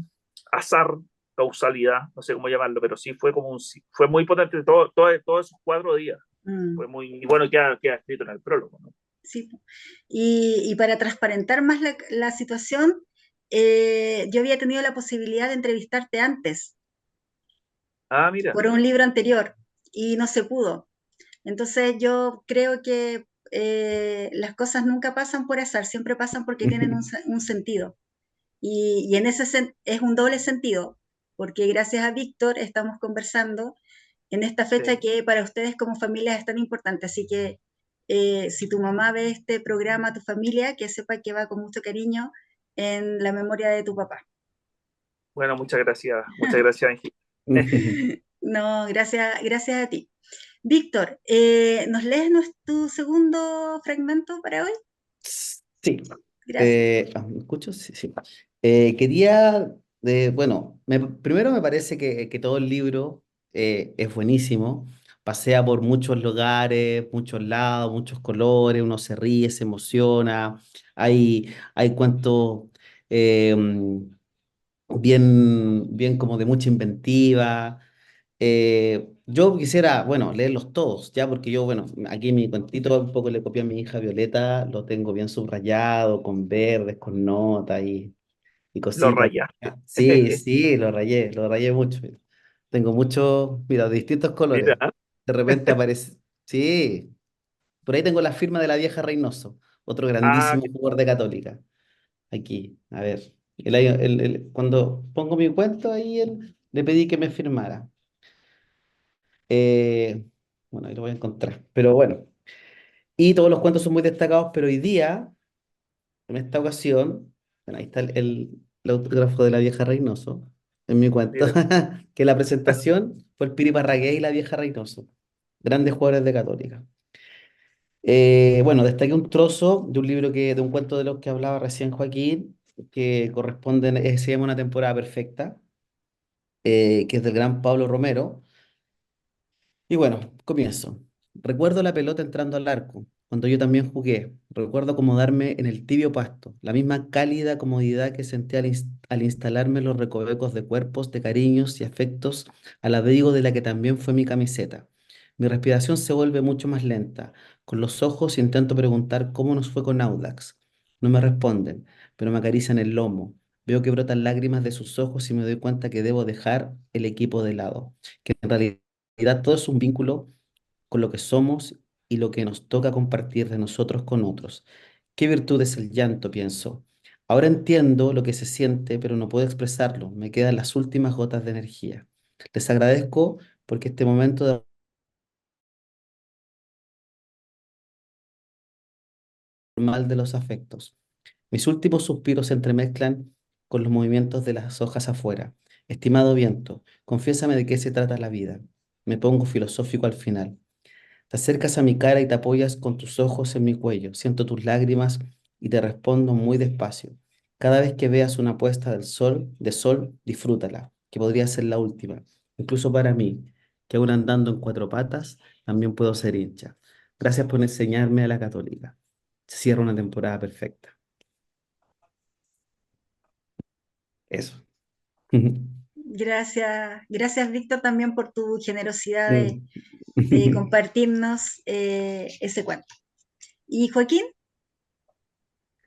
azar, causalidad, no sé cómo llamarlo, pero sí fue como fue muy potente todos esos 4 días. Mm. Fue muy, y bueno, queda escrito en el prólogo, ¿no? Sí. Y para transparentar más la situación, yo había tenido la posibilidad de entrevistarte antes Ah, mira, por un libro anterior y no se pudo. Entonces yo creo que las cosas nunca pasan por azar, siempre pasan porque tienen un sentido. Y en es un doble sentido, porque gracias a Víctor estamos conversando en esta fecha sí. que para ustedes como familia es tan importante. Así que si tu mamá ve este programa, tu familia, que sepa que va con mucho cariño en la memoria de tu papá. Bueno, muchas gracias, Ángel. No, gracias a ti. Víctor, ¿nos lees tu segundo fragmento para hoy? Sí. Gracias. ¿Me escucho? Sí, sí. Bueno, primero me parece que todo el libro es buenísimo. Pasea por muchos lugares, muchos lados, muchos colores, uno se ríe, se emociona. Hay cuentos eh, bien como de mucha inventiva. Yo quisiera, bueno, leerlos todos, ya, porque yo, bueno, aquí mi cuentito un poco le copié a mi hija Violeta, lo tengo bien subrayado, con verdes, con notas y Lo cositas. raya. Sí, sí, lo rayé mucho. Mira. Tengo muchos, mira, de distintos colores. Mira, De repente aparece, sí, por ahí tengo la firma de la vieja Reynoso, otro ah, grandísimo jugador de Católica. Aquí, a ver. Cuando pongo mi cuento ahí, le pedí que me firmara. Eh, bueno, ahí lo voy a encontrar. Pero bueno, y todos los cuentos son muy destacados, pero hoy día, en esta ocasión, bueno, ahí está el autógrafo de la vieja Reynoso, en mi cuento, mira, que la presentación fue el Piri Parragué y la vieja Reynoso, grandes jugadores de Católica. Bueno, destaqué un trozo de un libro de un cuento de los que hablaba recién Joaquín, que corresponde, se llama Una temporada perfecta, que es del gran Pablo Romero. Y bueno, comienzo. Recuerdo la pelota entrando al arco, cuando yo también jugué. Recuerdo acomodarme en el tibio pasto, la misma cálida comodidad que sentí al instalarme en los recovecos de cuerpos, de cariños y afectos, al abrigo de la que también fue mi camiseta. Mi respiración se vuelve mucho más lenta. Con los ojos intento preguntar cómo nos fue con Audax. No me responden, pero me acarician el lomo. Veo que brotan lágrimas de sus ojos y me doy cuenta que debo dejar el equipo de lado, que en realidad todo es un vínculo con lo que somos y lo que nos toca compartir de nosotros con otros. ¿Qué virtud es el llanto? Pienso. Ahora entiendo lo que se siente, pero no puedo expresarlo. Me quedan las últimas gotas de energía. Les agradezco porque este momento de normal de los afectos. Mis últimos suspiros se entremezclan con los movimientos de las hojas afuera. Estimado viento, confiésame de qué se trata la vida. Me pongo filosófico al final. Te acercas a mi cara y te apoyas con tus ojos en mi cuello. Siento tus lágrimas y te respondo muy despacio. Cada vez que veas una puesta de sol, disfrútala, que podría ser la última. Incluso para mí, que aún andando en cuatro patas, también puedo ser hincha. Gracias por enseñarme a la católica. Se cierra una temporada perfecta. Eso. Gracias Víctor también por tu generosidad Mm. de compartirnos ese cuento. ¿Y Joaquín?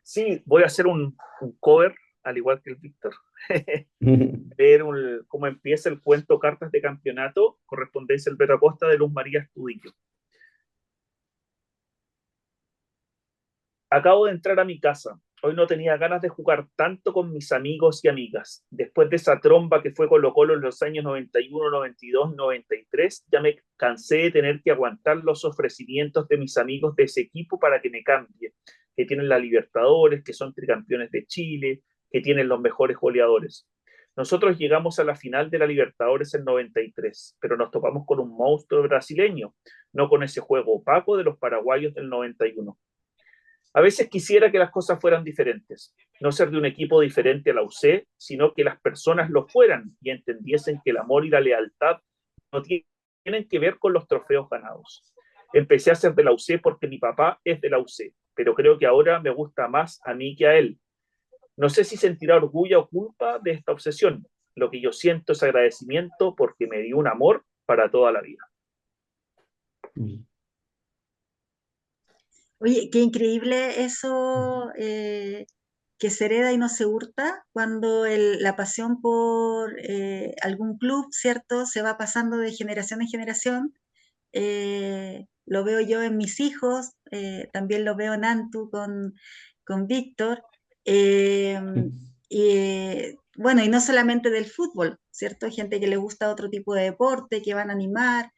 sí, voy a hacer un cover, al igual que el Víctor. Ver cómo empieza el cuento Cartas de Campeonato, correspondencia Alberto Acosta de Luz María Estudillo. Acabo de entrar a mi casa. Hoy no tenía ganas de jugar tanto con mis amigos y amigas. Después de esa tromba que fue Colo-Colo en los años 91, 92, 93, ya me cansé de tener que aguantar los ofrecimientos de mis amigos de ese equipo para que me cambie, que tienen la Libertadores, que son tricampeones de Chile, que tienen los mejores goleadores. Nosotros llegamos a la final de la Libertadores en 93, pero nos topamos con un monstruo brasileño, no con ese juego opaco de los paraguayos del 91. A veces quisiera que las cosas fueran diferentes, no ser de un equipo diferente a la UC, sino que las personas lo fueran y entendiesen que el amor y la lealtad no tienen que ver con los trofeos ganados. Empecé a ser de la UC porque mi papá es de la UC, pero creo que ahora me gusta más a mí que a él. No sé si sentirá orgullo o culpa de esta obsesión. Lo que yo siento es agradecimiento porque me dio un amor para toda la vida. Mm. Oye, qué increíble eso que se hereda y no se hurta cuando la pasión por algún club, ¿cierto?, se va pasando de generación en generación. Lo veo yo en mis hijos, también lo veo en Antu con Víctor. eh, bueno, y no solamente del fútbol, ¿cierto? Hay gente que le gusta otro tipo de deporte, que van a animar.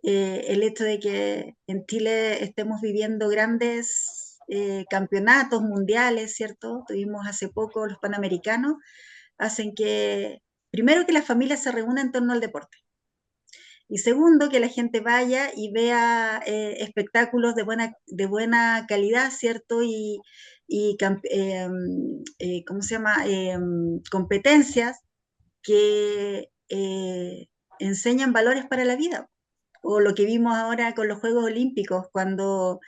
El hecho de que en Chile estemos viviendo grandes campeonatos mundiales, ¿cierto? Tuvimos hace poco los Panamericanos, hacen que, primero, que las familias se reúnan en torno al deporte. Y segundo, que la gente vaya y vea espectáculos de buena calidad, ¿cierto? Y ¿cómo se llama? Competencias que enseñan valores para la vida. O lo que vimos ahora con los Juegos Olímpicos, cuando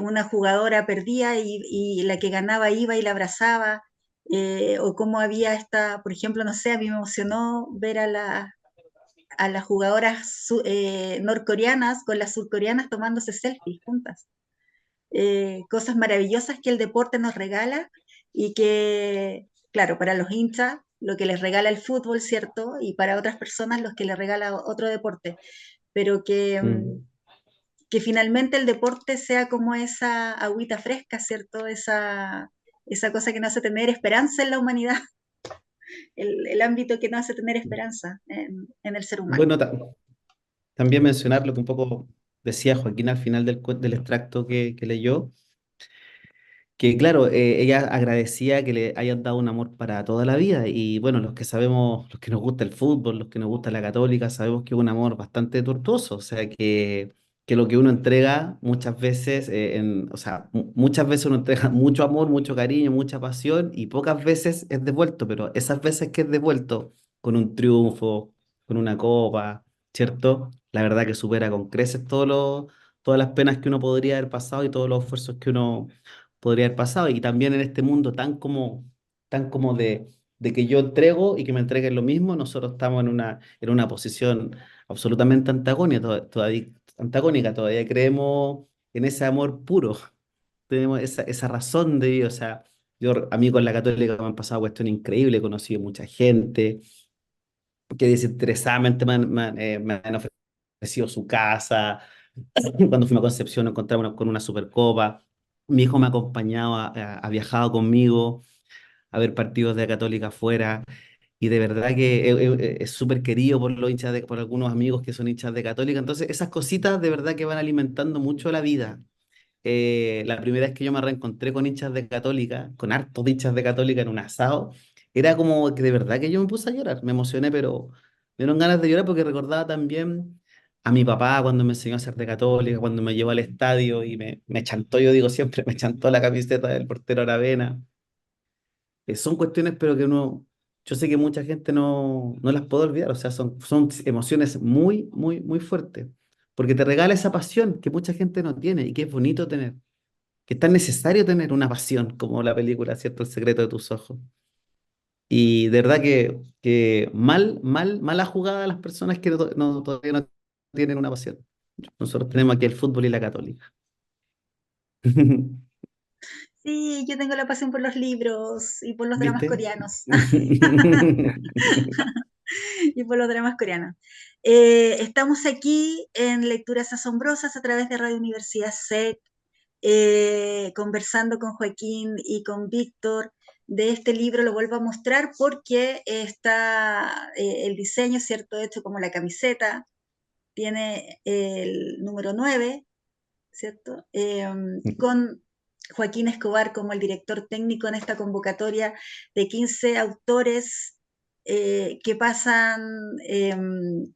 una jugadora perdía y la que ganaba iba y la abrazaba, o cómo había por ejemplo, no sé, a mí me emocionó ver a las jugadoras norcoreanas con las surcoreanas tomándose selfies juntas. Cosas maravillosas que el deporte nos regala y que, claro, para los hinchas, lo que les regala el fútbol, ¿cierto? Y para otras personas, los que les regala otro deporte. Pero que finalmente el deporte sea como esa agüita fresca, ¿cierto? Esa cosa que nos hace tener esperanza en la humanidad, el ámbito que nos hace tener esperanza en el ser humano. Bueno, también mencionar lo que un poco decía Joaquín al final del extracto que leyó, que claro, ella agradecía que le hayan dado un amor para toda la vida y bueno, los que sabemos, los que nos gusta el fútbol, los que nos gusta la Católica, sabemos que es un amor bastante tortuoso, o sea que lo que uno entrega muchas veces, o sea, muchas veces uno entrega mucho amor, mucho cariño, mucha pasión y pocas veces es devuelto, pero esas veces que es devuelto con un triunfo, con una copa, ¿cierto? La verdad que supera con creces todas las penas que uno podría haber pasado y todos los esfuerzos que uno podría haber pasado. Y también en este mundo tan como de que yo entrego y que me entreguen lo mismo, nosotros estamos en una posición absolutamente antagónica. Todavía creemos en ese amor puro, tenemos esa razón de Dios. O sea, a mí con la Católica me han pasado cuestiones increíbles, he conocido mucha gente que desinteresadamente me han ofrecido su casa. Cuando fuimos a Concepción nos encontramos con una Supercopa. Mi hijo me ha acompañado, ha viajado conmigo a ver partidos de Católica afuera. Y de verdad que es súper querido por los hinchas por algunos amigos que son hinchas de Católica. Entonces, esas cositas de verdad que van alimentando mucho la vida. La primera vez que yo me reencontré con hinchas de Católica, con hartos hinchas de Católica en un asado, era como que de verdad que yo me puse a llorar, me emocioné, pero me dieron ganas de llorar porque recordaba también a mi papá cuando me enseñó a ser de Católica, cuando me llevó al estadio y me chantó, yo digo siempre, me chantó la camiseta del portero Aravena. Son cuestiones, pero que yo sé que mucha gente no las puede olvidar, o sea, son emociones muy, muy, muy fuertes, porque te regala esa pasión que mucha gente no tiene y que es bonito tener, que es tan necesario tener una pasión como la película, ¿cierto? El secreto de tus ojos. Y de verdad que mala jugada a las personas que todavía no tienen una pasión. Nosotros tenemos aquí el fútbol y la católica. Sí, yo tengo la pasión por los libros y por los dramas ¿Viste? coreanos. Y por los dramas coreanos. Estamos aquí en Lecturas Asombrosas a través de Radio Universidad SEC. conversando con Joaquín y con Víctor de este libro, lo vuelvo a mostrar porque está el diseño, ¿cierto? Hecho como la camiseta, tiene el número 9, ¿cierto? Con Joaquín Escobar como el director técnico en esta convocatoria de 15 autores que pasan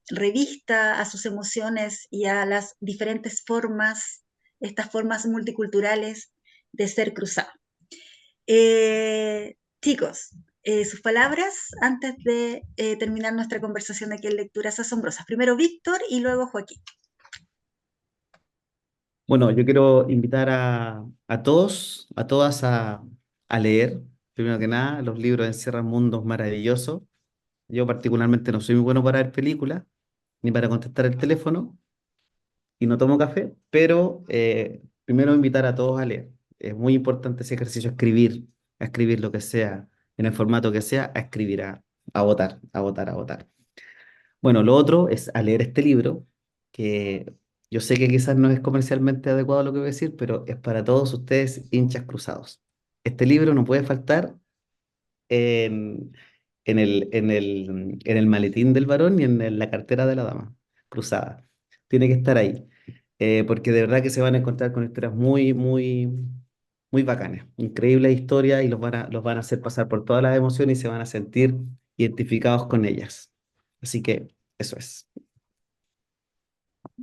revista a sus emociones y a las diferentes formas, estas formas multiculturales de ser cruzado. Chicos, sus palabras antes de terminar nuestra conversación aquí en Lecturas Asombrosas. Primero Víctor y luego Joaquín. Bueno, yo quiero invitar a todos, a todas a leer, primero que nada, los libros encierran mundos maravillosos. Yo particularmente no soy muy bueno para ver películas, ni para contestar el teléfono, y no tomo café, pero primero invitar a todos a leer. Es muy importante ese ejercicio, a escribir lo que sea, en el formato que sea, a escribir, a votar, a votar, a votar. Bueno, lo otro es a leer este libro, que yo sé que quizás no es comercialmente adecuado lo que voy a decir, pero es para todos ustedes hinchas cruzados. Este libro no puede faltar en, en el maletín del varón y en la cartera de la dama cruzada. Tiene que estar ahí, porque de verdad que se van a encontrar con historias muy, muy, muy bacanas, increíbles historias y los van a hacer pasar por todas las emociones y se van a sentir identificados con ellas. Así que eso es.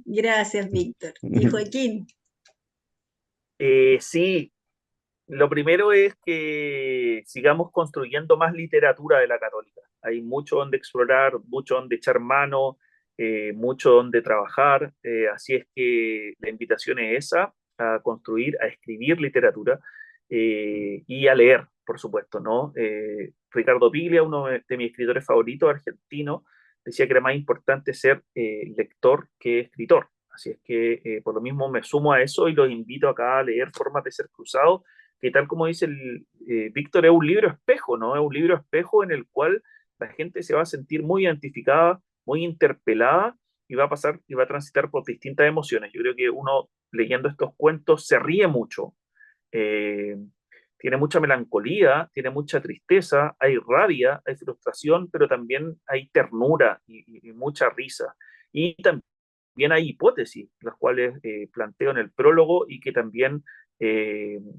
Gracias, Víctor. Y Joaquín. Sí, lo primero es que sigamos construyendo más literatura de la Católica. Hay mucho donde explorar, mucho donde echar mano, mucho donde trabajar. Así es que la invitación es esa, a construir, a escribir literatura y a leer, por supuesto, ¿no? Ricardo Piglia, uno de mis escritores favoritos argentinos, decía que era más importante ser lector que escritor. Así es que por lo mismo me sumo a eso y los invito acá a leer Formas de ser cruzado, que tal como dice Víctor, es un libro espejo, ¿no? Es un libro espejo en el cual la gente se va a sentir muy identificada, muy interpelada y va a pasar y va a transitar por distintas emociones. Yo creo que uno leyendo estos cuentos se ríe mucho, eh, tiene mucha melancolía, tiene mucha tristeza, hay rabia, hay frustración, pero también hay ternura y mucha risa. Y también hay hipótesis, las cuales planteo en el prólogo y que también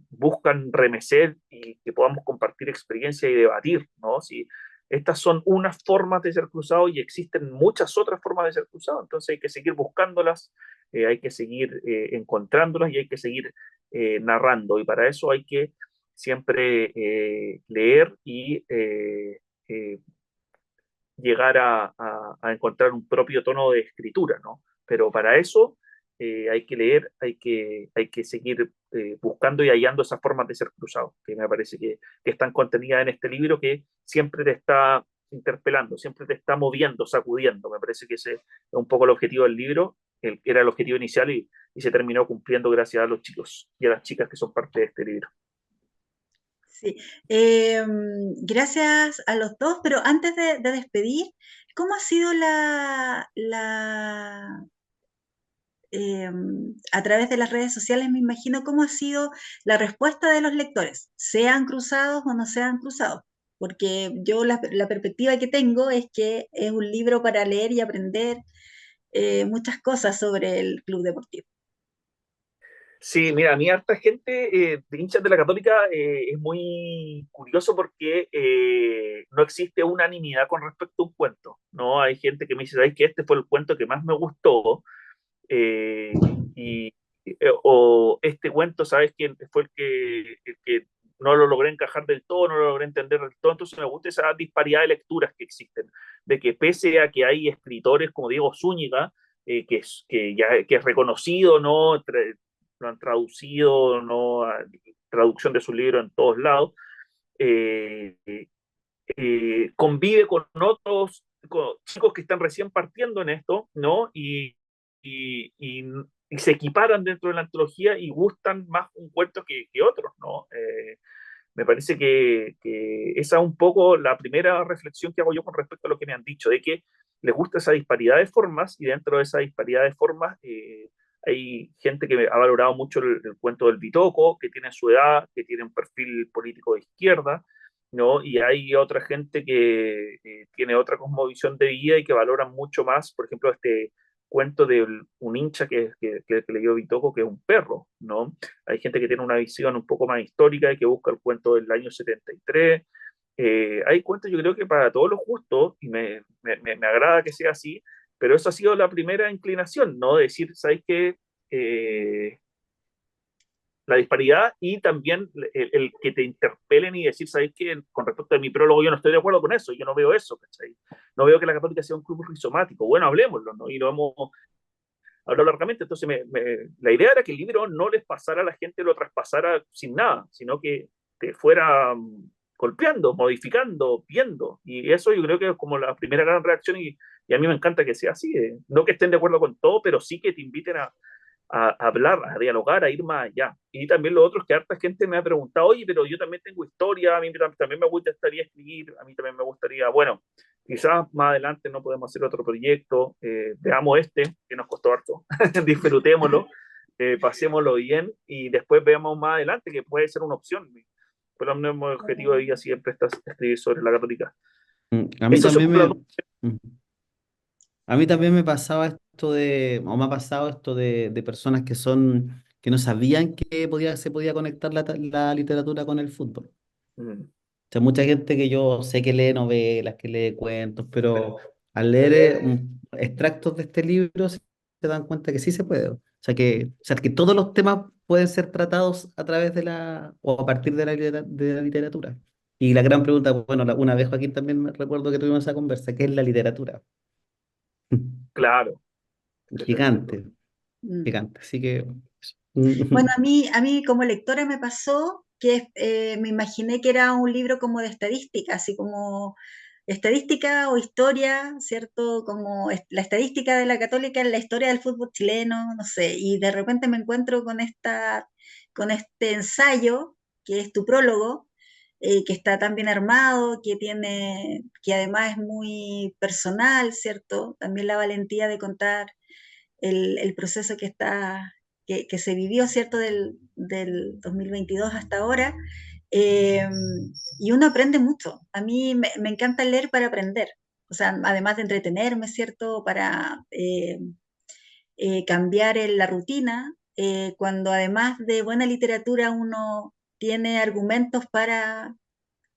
buscan remecer y que podamos compartir experiencia y debatir, ¿no? Si estas son unas formas de ser cruzado y existen muchas otras formas de ser cruzado, entonces hay que seguir buscándolas, hay que seguir encontrándolas y hay que seguir narrando. Y para eso hay que siempre leer y llegar a encontrar un propio tono de escritura, ¿no? Pero para eso hay que leer, hay que seguir buscando y hallando esas formas de ser cruzado, que me parece que están contenidas en este libro que siempre te está interpelando, siempre te está moviendo, sacudiendo. Me parece que ese es un poco el objetivo del libro, era el objetivo inicial y se terminó cumpliendo gracias a los chicos y a las chicas que son parte de este libro. Sí. Gracias a los dos, pero antes de despedir, ¿cómo ha sido a través de las redes sociales, me imagino, cómo ha sido la respuesta de los lectores, sean cruzados o no sean cruzados? Porque yo la perspectiva que tengo es que es un libro para leer y aprender muchas cosas sobre el club deportivo. Sí, mira, a mí harta gente de hinchas de la Católica es muy curioso porque no existe unanimidad con respecto a un cuento, ¿no? Hay gente que me dice, ¿sabes que este fue el cuento que más me gustó? Eh, y, o este cuento, ¿sabes quién fue el que no lo logré encajar del todo, no lo logré entender del todo? Entonces me gusta esa disparidad de lecturas que existen, de que pese a que hay escritores como Diego Zúñiga, que es reconocido, ¿no? Lo han traducido, ¿no? Traducción de su libro en todos lados, eh, convive con otros con chicos que están recién partiendo en esto, ¿no? Y, y, y se equiparan dentro de la antología y gustan más un cuento que otros, ¿no? Me parece que esa es un poco la primera reflexión que hago yo con respecto a lo que me han dicho, de que les gusta esa disparidad de formas y dentro de esa disparidad de formas hay gente que ha valorado mucho el cuento del Bitoco, que tiene su edad, que tiene un perfil político de izquierda, ¿no? Y hay otra gente que tiene otra cosmovisión de vida y que valora mucho más, por ejemplo, este cuento de un hincha que leyó Bitoco, que es un perro, ¿no? Hay gente que tiene una visión un poco más histórica y que busca el cuento del año 73. Hay cuentos, yo creo que para todos los gustos, y me agrada que sea así, pero eso ha sido la primera inclinación, ¿no? Decir, ¿sabes qué? La disparidad y también el que te interpelen y decir, ¿sabes qué? Con respecto a mi prólogo, yo no estoy de acuerdo con eso, yo no veo eso, ¿cachai? No veo que la Católica sea un club rizomático. Bueno, hablemoslo, ¿no? Y lo hemos hablado largamente. Entonces, la idea era que el libro no les pasara a la gente, lo traspasara sin nada, sino que te fuera golpeando, modificando, viendo. Y eso yo creo que es como la primera gran reacción y a mí me encanta que sea así. No que estén de acuerdo con todo, pero sí que te inviten a hablar, a dialogar, a ir más allá. Y también lo otro es que harta gente me ha preguntado, oye, pero yo también tengo historia, a mí también me gustaría escribir, a mí también me gustaría, bueno, quizás más adelante no podemos hacer otro proyecto, veamos este, que nos costó harto, disfrutémoslo, pasémoslo bien y después veamos más adelante, que puede ser una opción. Pero mi objetivo de vida siempre está escribir sobre la Católica. A mí Eso también según la... mm, a mí también me pasaba esto o me ha pasado esto de personas que no sabían que se podía conectar la literatura con el fútbol. Mm, O sea, mucha gente que yo sé que lee novelas, que lee cuentos, pero al leer extractos de este libro se dan cuenta que sí se puede. O sea, que todos los temas pueden ser tratados a través o a partir de la literatura. Y la gran pregunta, bueno, una vez Joaquín también me recuerdo que tuvimos esa conversa, ¿qué es la literatura? claro, Gigante, Mm. gigante. Así que Bueno, a mí como lectora me pasó que me imaginé que era un libro como de estadística, así como estadística o historia, ¿cierto? Como la estadística de la Católica en la historia del fútbol chileno, no sé, y de repente me encuentro con este ensayo, que es tu prólogo, que está tan bien armado, que además es muy personal, ¿cierto? También la valentía de contar el proceso que se vivió, ¿cierto? Del 2022 hasta ahora. eh, y uno aprende mucho. A mí me encanta leer para aprender. O sea, además de entretenerme, ¿cierto? Para cambiar la rutina, cuando además de buena literatura uno tiene argumentos para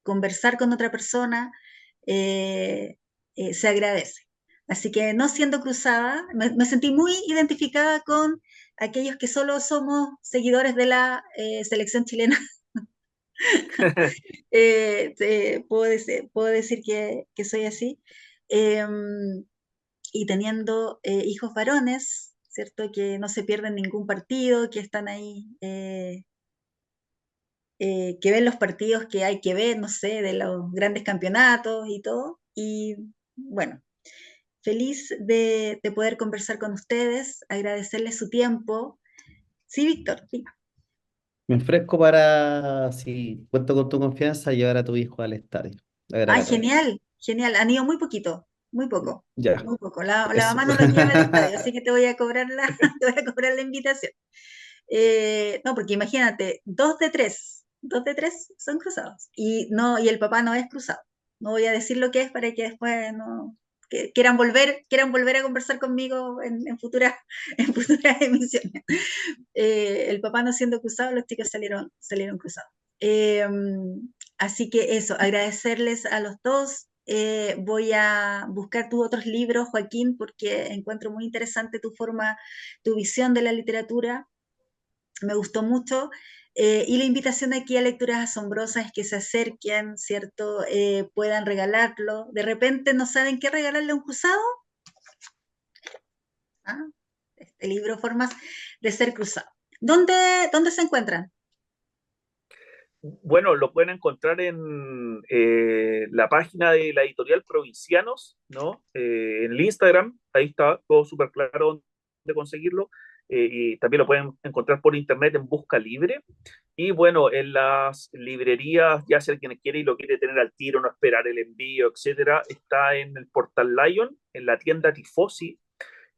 conversar con otra persona, se agradece. Así que no siendo cruzada, me sentí muy identificada con aquellos que solo somos seguidores de la selección chilena. Puedo decir que soy así. Eh, y teniendo hijos varones, ¿cierto? Que no se pierden ningún partido, que están ahí, que ven los partidos que hay que ver, no sé, de los grandes campeonatos y todo. Y bueno, feliz de poder conversar con ustedes, agradecerles su tiempo. Sí, Víctor, sí. me ofrezco para, si cuento con tu confianza, llevar a tu hijo al estadio, a ver a Ay, Católica. genial, genial. Han ido muy poquito, muy poco, Ya, muy poco. La eso. mamá no los lleva al estadio, así que te voy a cobrar te voy a cobrar la invitación. No, porque imagínate, dos de tres son cruzados. Y no, y el papá no es cruzado. No voy a decir lo que es para que después no quieran volver a conversar conmigo en futuras, en futuras emisiones. El papá no siendo cruzado, los chicos salieron cruzados. Eh, Así que eso, agradecerles a los dos. Voy a buscar tus otros libros, Joaquín, porque encuentro muy interesante tu visión de la literatura. Me gustó mucho. Y la invitación aquí a Lecturas Asombrosas es que se acerquen, ¿cierto? Puedan regalarlo. De repente no saben qué regalarle a un cruzado. ¿Ah? Este libro, Formas de ser cruzado. ¿Dónde se encuentran? Bueno, lo pueden encontrar en la página de la editorial Provincianos, ¿no? En el Instagram, ahí está todo súper claro dónde conseguirlo. Y también lo pueden encontrar por internet en Busca Libre. Y bueno, en las librerías, ya si alguien quiere y lo quiere tener al tiro, no esperar el envío, etcétera, está en el Portal Lion, en la tienda Tifosi,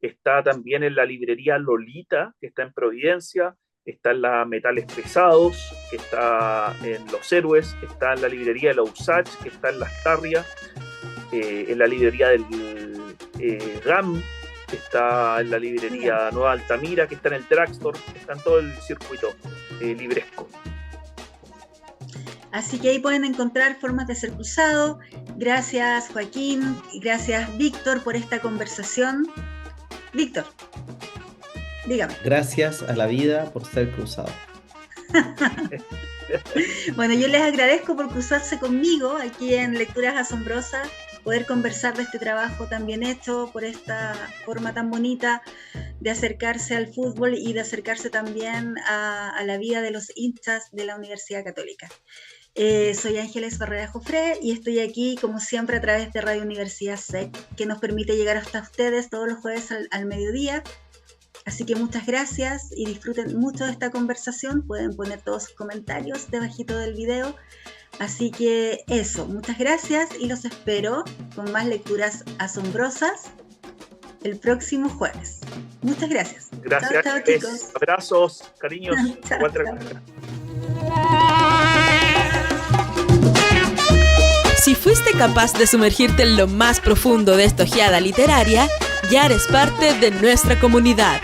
está también en la librería Lolita, que está en Providencia, está en la Metales Pesados, que está en Los Héroes, está en la librería de la USACH, que está en Las Tarrias, en la librería del GAM, que está en la librería Nueva Altamira, que está en el Drugstore, está en todo el circuito libresco. Así que ahí pueden encontrar formas de ser cruzado. Gracias, Joaquín, y gracias, Víctor, por esta conversación. Víctor, dígame. Gracias a la vida por ser cruzado. Bueno, yo les agradezco por cruzarse conmigo aquí en Lecturas Asombrosas, poder conversar de este trabajo tan bien hecho, por esta forma tan bonita de acercarse al fútbol y de acercarse también a la vida de los hinchas de la Universidad Católica. Soy Ángeles Barrera Jofré y estoy aquí, como siempre, a través de Radio Universidad SEC, que nos permite llegar hasta ustedes todos los jueves al mediodía. Así que muchas gracias y disfruten mucho de esta conversación. Pueden poner todos sus comentarios debajito del video. Así que eso, muchas gracias y los espero con más lecturas asombrosas el próximo jueves. Muchas gracias. Gracias. Chao, chicos. Abrazos, cariños. Chao. Si fuiste capaz de sumergirte en lo más profundo de esta ojeada literaria, ya eres parte de nuestra comunidad.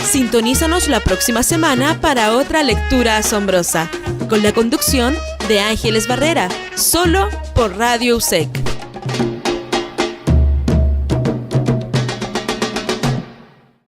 Sintonízanos la próxima semana para otra lectura asombrosa, con la conducción de Ángeles Barrera, solo por Radio USEC.